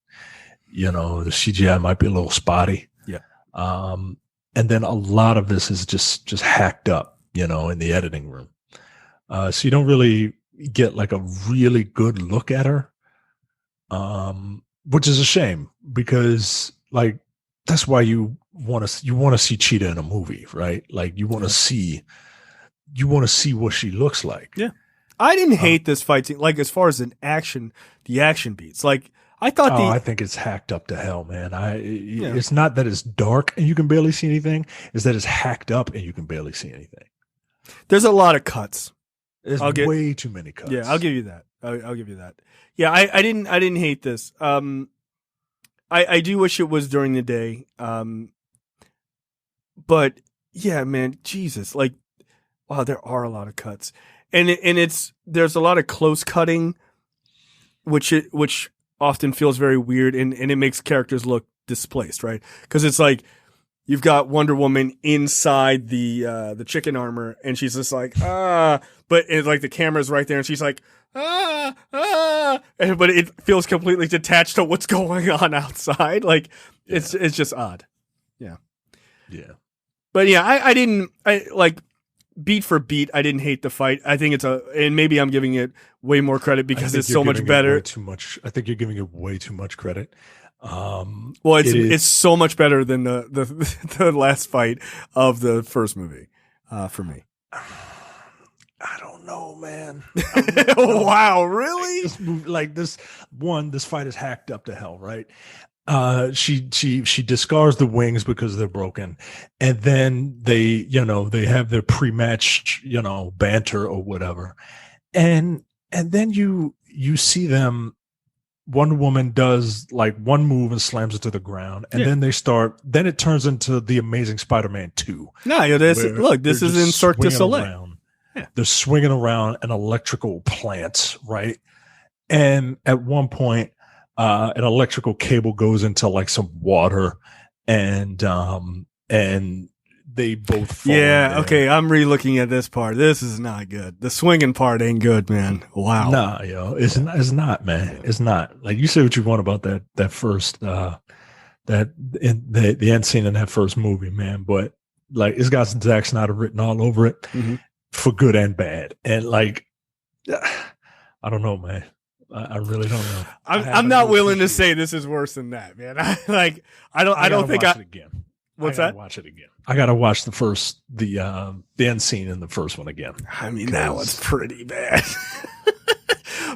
the CGI might be a little spotty. Yeah. And then a lot of this is just hacked up, in the editing room. So you don't really get like a really good look at her, which is a shame because like that's why you want to see Cheetah in a movie, right? Like you want to see what she looks like. Yeah, I didn't hate this fight scene. Like as far as the action beats, like I thought I think it's hacked up to hell, man. It's not that it's dark and you can barely see anything; it's that it's hacked up and you can barely see anything. There's a lot of cuts. There's way too many cuts. Yeah, I'll give you that. I'll give you that. Yeah, I didn't hate this. I do wish it was during the day. But yeah, man, Jesus, like, wow, there are a lot of cuts, and there's a lot of close cutting, which often feels very weird, and it makes characters look displaced, right? Because it's like you've got Wonder Woman inside the chicken armor, and she's just like but it's like the camera's right there, and she's like but it feels completely detached to what's going on outside. Like it's just odd. Yeah. But yeah, I like beat for beat. I didn't hate the fight. I think and maybe I'm giving it way more credit because it's so much better. Too much. I think you're giving it way too much credit. Well, it's so much better than the last fight of the first movie for me. I don't know, man. Wow, really? This fight is hacked up to hell, right? She discards the wings because they're broken, and then they have their pre-match banter or whatever, and then you see them. Wonder Woman does like one move and slams it to the ground, and then then it turns into the Amazing Spider-Man 2. No, this is in Cirque du Soleil. Yeah. They're swinging around an electrical plant, right? And at one point, an electrical cable goes into like some water, and they both fall in. Okay, I'm re-looking at this part. This is not good. The swinging part ain't good, man. Wow. Nah, it's not, man. It's not. Like you say what you want about that first the end scene in that first movie, man, but like it's got Zack Snyder written all over it. Mm-hmm. For good and bad, and like, I don't know, man. I really don't know. I'm not willing to say this is worse than that, man. I don't think it again. What's that? Watch it again. I gotta watch the end scene in the first one again. I mean, that was pretty bad.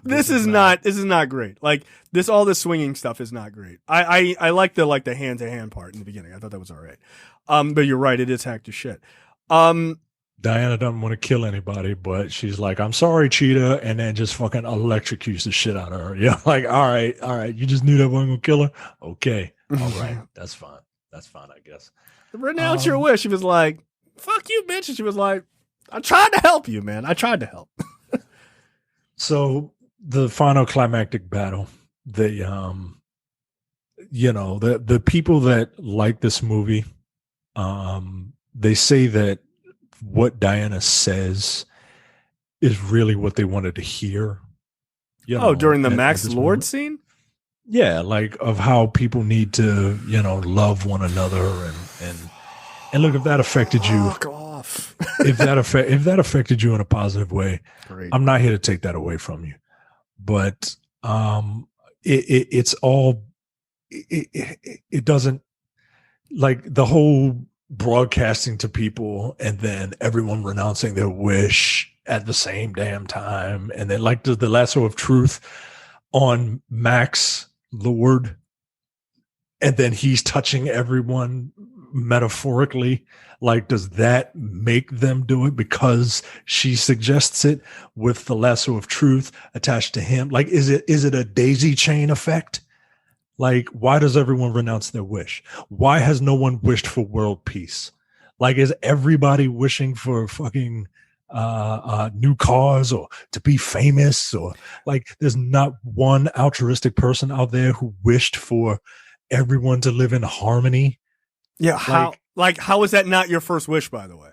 This is not great. Like all this swinging stuff is not great. I like the hand to hand part in the beginning. I thought that was all right. But you're right, it is hacked to shit. Diana doesn't want to kill anybody, but she's like, "I'm sorry, Cheetah," and then just fucking electrocutes the shit out of her. Yeah, like, all right, you just knew that wasn't gonna kill her. Okay, all right, that's fine, I guess. Renounce your wish. She was like, "Fuck you, bitch," and she was like, "I tried to help you, man. I tried to help." So the final climactic battle, the people that like this movie, they say that what Diana says is really what they wanted to hear. During the Max Lord scene? Yeah, like of how people need to, love one another and look, if that affected you. Fuck off. if that affected you in a positive way, Great. I'm not here to take that away from you. But it's all it doesn't, like the whole broadcasting to people and then everyone renouncing their wish at the same damn time, and then like the lasso of truth on Max Lord, and then he's touching everyone metaphorically. Like, does that make them do it because she suggests it with the lasso of truth attached to him? Like, is it a daisy chain effect? Like, why does everyone renounce their wish? Why has no one wished for world peace? Like, is everybody wishing for fucking new cars or to be famous? Or like, there's not one altruistic person out there who wished for everyone to live in harmony. Yeah, how is that not your first wish, by the way?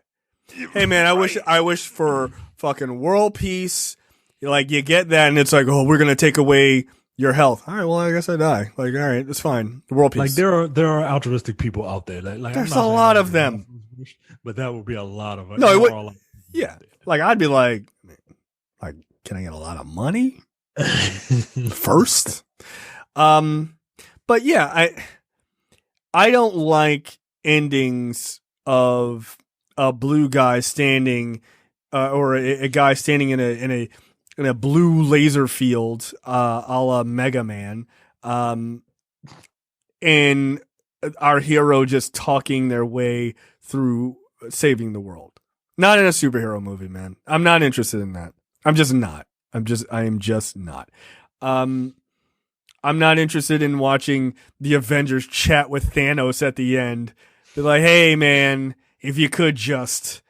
Hey man, I wish for fucking world peace. Like, you get that and it's like, oh, we're gonna take away your health. All right, well, I guess I die. Like, all right, it's fine. World peace. Like, there are altruistic people out there. Like there's a lot of them, but that would be a lot of. No, it would. Yeah, like I'd be like, can I get a lot of money first? But yeah, I don't like endings of a blue guy standing, or a guy standing in a blue laser field, a la Mega Man, and our hero just talking their way through saving the world. Not in a superhero movie, man. I'm not interested in that. I'm just not. I am just not. I'm not interested in watching the Avengers chat with Thanos at the end. They're like, hey, man, if you could just.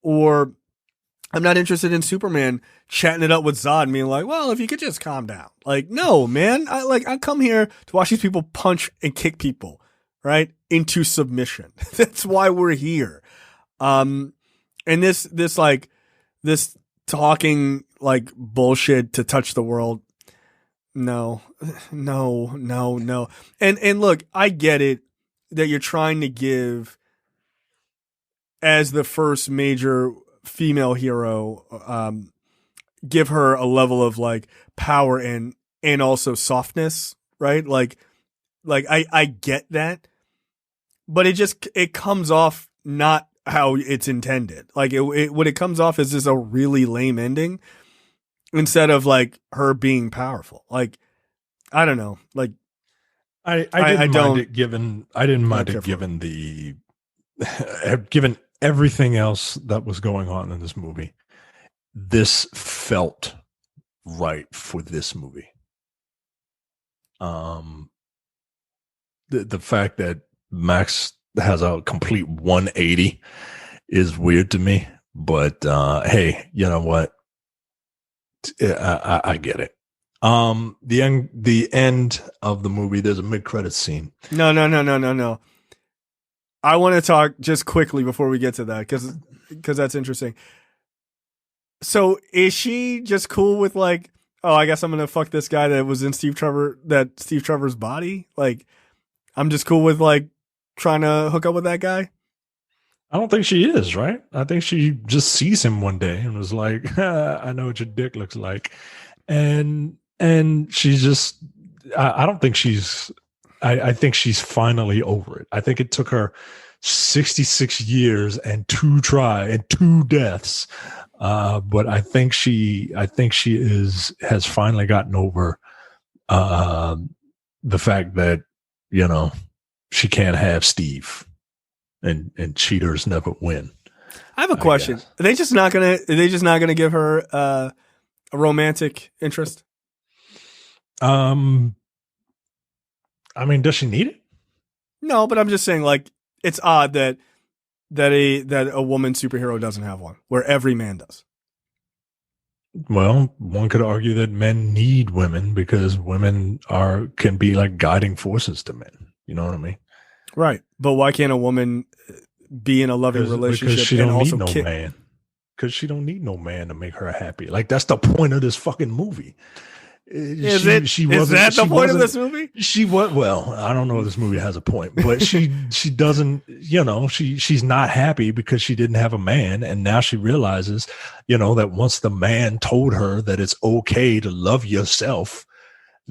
Or I'm not interested in Superman chatting it up with Zod and being like, well, if you could just calm down. Like, no, man. I come here to watch these people punch and kick people, right, into submission. That's why we're here. And this talking like bullshit to touch the world. No. And look, I get it that you're trying to give, as the first major female hero, give her a level of like power and also softness, right? Like I get that, but it comes off not how it's intended. Like what it comes off as is a really lame ending, instead of like her being powerful. Like, I don't know. Like, I didn't mind it given given everything else that was going on in this movie. This felt right for this movie. The fact that Max has a complete 180 is weird to me, but hey, you know what? I get it. The end of the movie, there's a mid-credits scene. No. I want to talk just quickly before we get to that, because that's interesting. So is she just cool with like, oh, I guess I'm gonna fuck this guy that was in Steve Trevor's body? Like, I'm just cool with like trying to hook up with that guy? I don't think she is, right? I think she just sees him one day and was like, I know what your dick looks like. And she's just, I don't think I think she's finally over it. I think it took her 66 years and 2 deaths. But I think she has finally gotten over, the fact that, you know, she can't have Steve. And cheaters never win. I have a question. Are they just not gonna give her a romantic interest? I mean, does she need it? No, but I'm just saying, like, it's odd that a woman superhero doesn't have one, where every man does. Well, one could argue that men need women because women can be like guiding forces to men. You know what I mean? Right, but why can't a woman be in a loving relationship because she and don't also need no man? Because she don't need no man to make her happy. Like, that's the point of this fucking movie. Is that the point of this movie? Well, I don't know if this movie has a point, but she doesn't, she's not happy because she didn't have a man. And now she realizes, that once the man told her that it's okay to love yourself,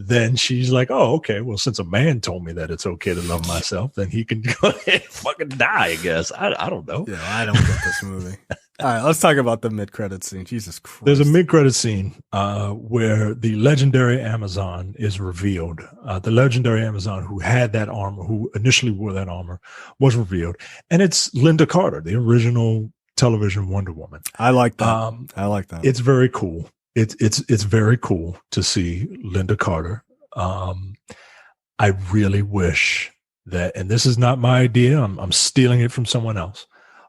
then she's like, oh, okay, well, since a man told me that it's okay to love myself, then he can go ahead and fucking die, I guess. I don't know. Yeah, I don't get this movie. All right, let's talk about the mid-credit scene. Jesus Christ. There's a mid-credit scene where the legendary Amazon is revealed. The legendary Amazon who had that armor, who initially wore that armor, was revealed. And it's Linda Carter, the original television Wonder Woman. I like that. It's very cool. It's very cool to see Linda Carter. I really wish that, and this is not my idea, I'm stealing it from someone else,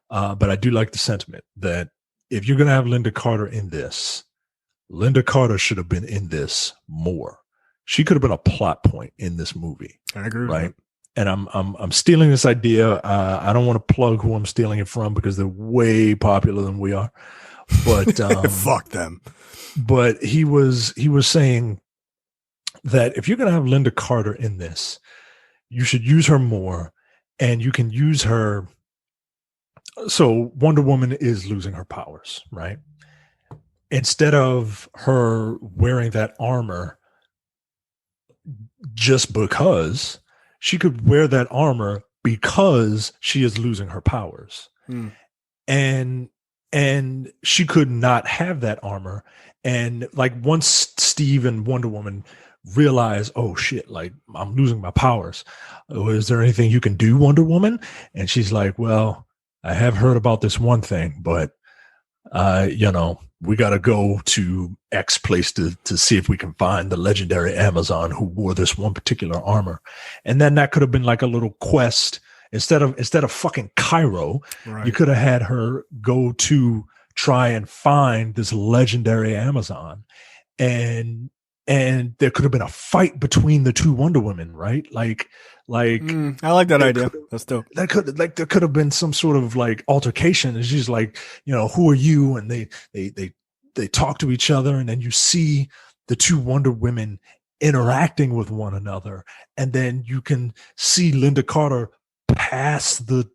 but I do like the sentiment that if you're going to have Linda Carter in this, Linda Carter should have been in this more. She could have been a plot point in this movie. I agree with right? That. And I'm stealing this idea. I don't want to plug who I'm stealing it from because they're way popular than we are. But fuck them. But he was saying that if you're going to have Linda Carter in this, you should use her more, and you can use her. So Wonder Woman is losing her powers, right? Instead of her wearing that armor just because, she could wear that armor because she is losing her powers. And she could not have that armor. And like once Steve and Wonder Woman realize, oh shit, like I'm losing my powers. Is there anything you can do, Wonder Woman? And she's like, well, I have heard about this one thing, but we got to go to X place to see if we can find the legendary Amazon who wore this one particular armor. And then that could have been like a little quest. Instead of fucking Cairo, right, you could have had her go to try and find this legendary Amazon, and there could have been a fight between the two Wonder Women, right? I like that idea. That's dope. There could have been some sort of like altercation, and she's like, who are you? And they talk to each other, and then you see the two Wonder Women interacting with one another, and then you can see Linda Carter pass the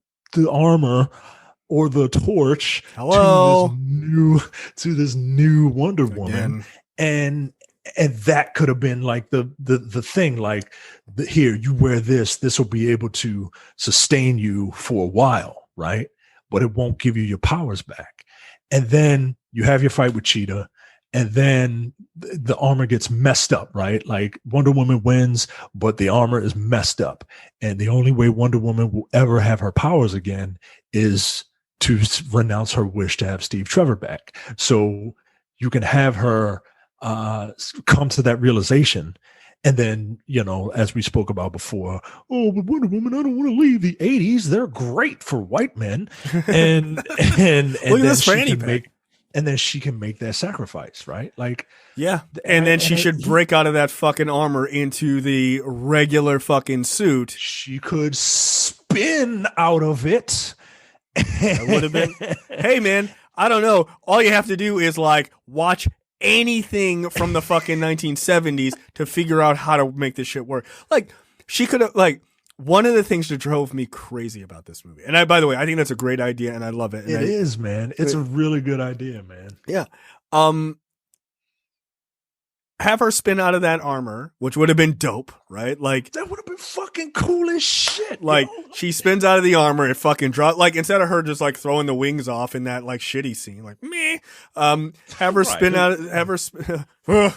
armor or the torch to this new Wonder Woman. And that could have been like the thing, like here, you wear this will be able to sustain you for a while, right? But it won't give you your powers back. And then you have your fight with Cheetah, and then the armor gets messed up, right? Like Wonder Woman wins, but the armor is messed up. And the only way Wonder Woman will ever have her powers again is to renounce her wish to have Steve Trevor back. So you can have her come to that realization. And then, as we spoke about before, oh, but Wonder Woman, I don't want to leave the 80s. They're great for white men. And look at this fanny pack. And then she can make that sacrifice, right? Like, yeah. And then she should break out of that fucking armor into the regular fucking suit. She could spin out of it. That would have been, hey man, I don't know. All you have to do is like watch anything from the fucking 1970s to figure out how to make this shit work. Like, she could have, like, one of the things that drove me crazy about this movie, and by the way, I think that's a great idea, and I love it. It is, man. It's a really good idea, man. Yeah. Have her spin out of that armor, which would have been dope, right? Like, that would have been fucking cool as shit. Like, she spins out of the armor, it fucking drops. Like, instead of her just like throwing the wings off in that like shitty scene, like meh. Have her spin out. Have her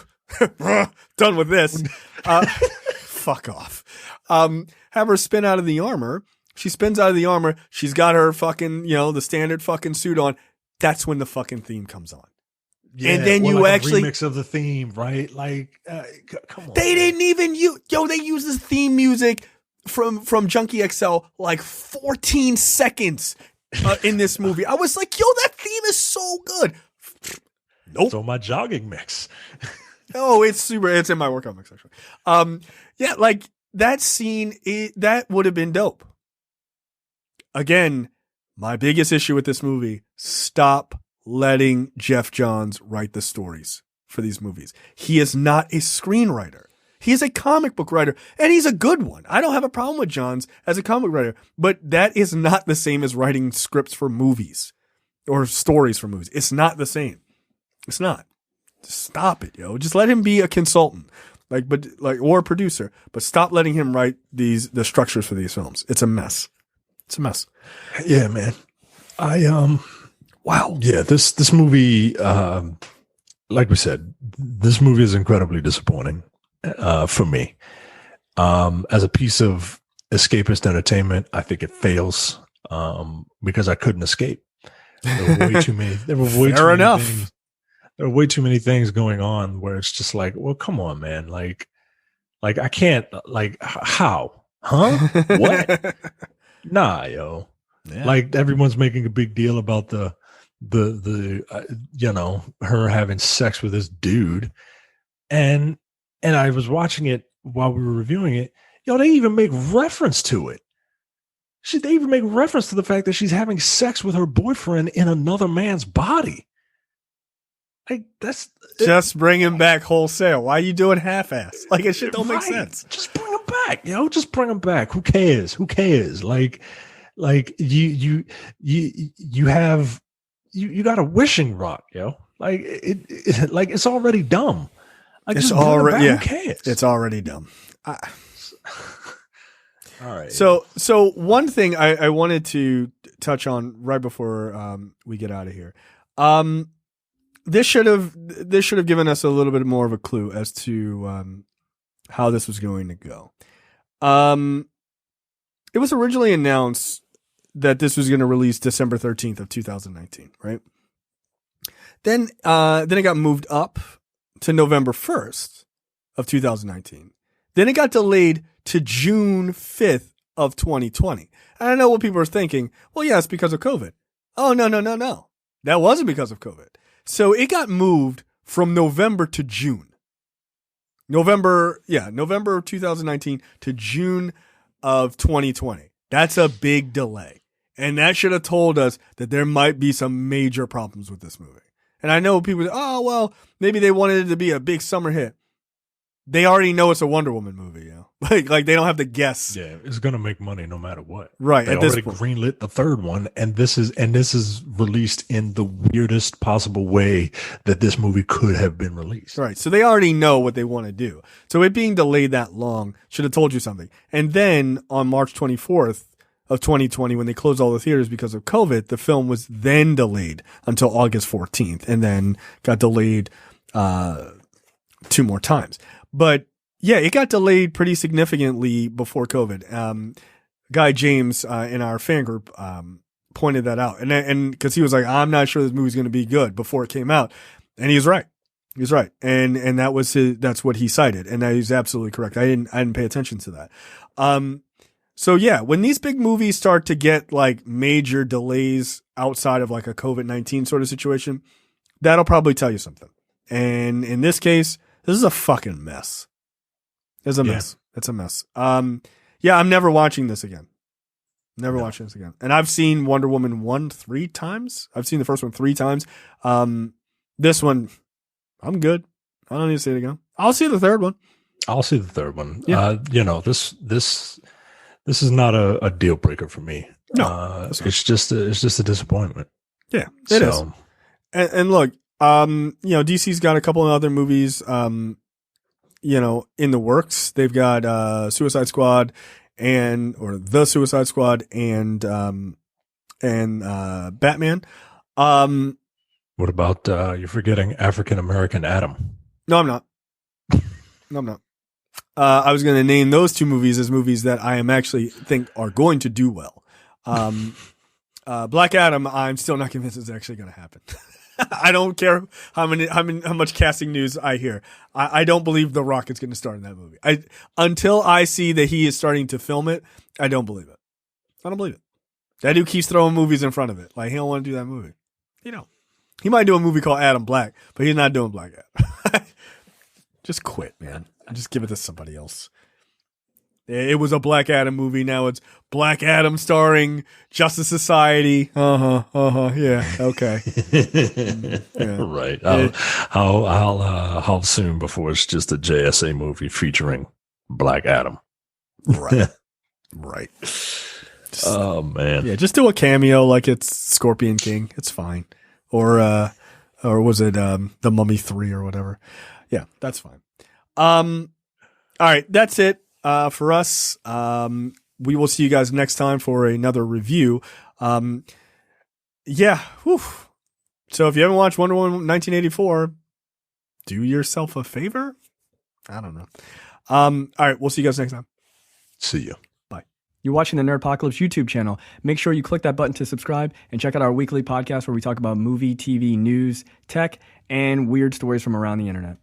done with this. Fuck off. Have her spin out of the armor. She spins out of the armor. She's got her fucking, the standard fucking suit on. That's when the fucking theme comes on. Yeah, and then you like actually remix of the theme, right? Like, come on. They didn't even use. They used this theme music from Junkie XL like 14 seconds in this movie. I was like, that theme is so good. Nope. So my jogging mix. Oh, it's super. It's in my workout mix actually. Yeah, like that scene. That would have been dope. Again, my biggest issue with this movie: stop letting Jeff Johns write the stories. for these movies. He is not a screenwriter. He is a comic book writer, and he's a good one. I don't have a problem with Johns as a comic writer, but that is not the same as writing scripts for movies or stories for movies. It's not the same. It's not. Just stop it, yo. Just let him be a consultant, or a producer, but stop letting him write the structures for these films. It's a mess. It's a mess. Yeah, man. Wow. Yeah, this movie, like we said, this movie is incredibly disappointing for me. As a piece of escapist entertainment, I think it fails because I couldn't escape. There were way too many. Fair enough. There are way too many things going on where it's just like, well, come on, man. Like I can't, how? Huh? What? Nah, yo. Yeah. Like everyone's making a big deal about the her having sex with this dude. And I was watching it while we were reviewing it. Yo, they even make reference to it. They even make reference to the fact that she's having sex with her boyfriend in another man's body. Like that's just bring him back wholesale. Why are you doing half-ass? Like it shit don't make sense. Just bring him back, yo. Just bring him back. Who cares? Who cares? Like you got a wishing rod, yo. Like it's already dumb. Like it's already who cares? It's already dumb. All right. So one thing I wanted to touch on right before we get out of here. This should have given us a little bit more of a clue as to how this was going to go. It was originally announced that this was going to release December 13th of 2019, right? Then it got moved up to November 1st of 2019. Then it got delayed to June 5th of 2020. And I know what people are thinking. Well, yeah, it's because of COVID. Oh, no. That wasn't because of COVID. So it got moved from November to June. November of 2019 to June of 2020. That's a big delay. And that should have told us that there might be some major problems with this movie. And I know people say, oh, well, maybe they wanted it to be a big summer hit. They already know it's a Wonder Woman movie, you know? Like they don't have to guess. Yeah, it's gonna make money no matter what. Right. They already greenlit the third one, and this is released in the weirdest possible way that this movie could have been released. Right. So they already know what they want to do. So it being delayed that long should have told you something. And then on March 24th of 2020, when they closed all the theaters because of COVID, the film was then delayed until August 14th, and then got delayed 2 more times. But yeah, it got delayed pretty significantly before COVID. Guy James in our fan group pointed that out, and because he was like, I'm not sure this movie's going to be good before it came out, and he was right. He was right, and that's what he cited, and he's absolutely correct. I didn't pay attention to that. So yeah, when these big movies start to get like major delays outside of like a COVID-19 sort of situation, that'll probably tell you something. And in this case, this is a fucking mess. It's a mess. It's a mess. Yeah, I'm never watching this again. Watching this again. And I've seen Wonder Woman 1 3 times. I've seen the first one 3 times. This one, I'm good. I don't need to see it again. I'll see the third one. I'll see the third one. Yeah. This is not a deal breaker for me. No, it's just a disappointment. Yeah, it is. And look, DC's got a couple of other movies, in the works. They've got Suicide Squad The Suicide Squad and Batman. What about you're forgetting African American Adam? No, I'm not. I was going to name those 2 movies as movies that I am actually think are going to do well. Black Adam, I'm still not convinced is actually going to happen. I don't care how much casting news I hear. I don't believe The Rock is going to star in that movie. Until I see that he is starting to film it, I don't believe it. I don't believe it. That dude keeps throwing movies in front of it. Like he don't want to do that movie. He might do a movie called Adam Black, but he's not doing Black Adam. Just quit, man. Just give it to somebody else. It was a Black Adam movie. Now it's Black Adam starring Justice Society. Yeah. Okay. Yeah. Right. How soon before it's just a JSA movie featuring Black Adam? Right. Right. Oh man. Yeah. Just do a cameo like it's Scorpion King. It's fine. Or was it The Mummy 3 or whatever? Yeah, that's fine. All right, that's it for us. We will see you guys next time for another review. Yeah. Whew. So if you haven't watched Wonder Woman 1984, do yourself a favor. I don't know. All right, we'll see you guys next time. See you. Bye. You're watching the Nerdpocalypse YouTube channel. Make sure you click that button to subscribe and check out our weekly podcast where we talk about movie, TV, news, tech, and weird stories from around the internet.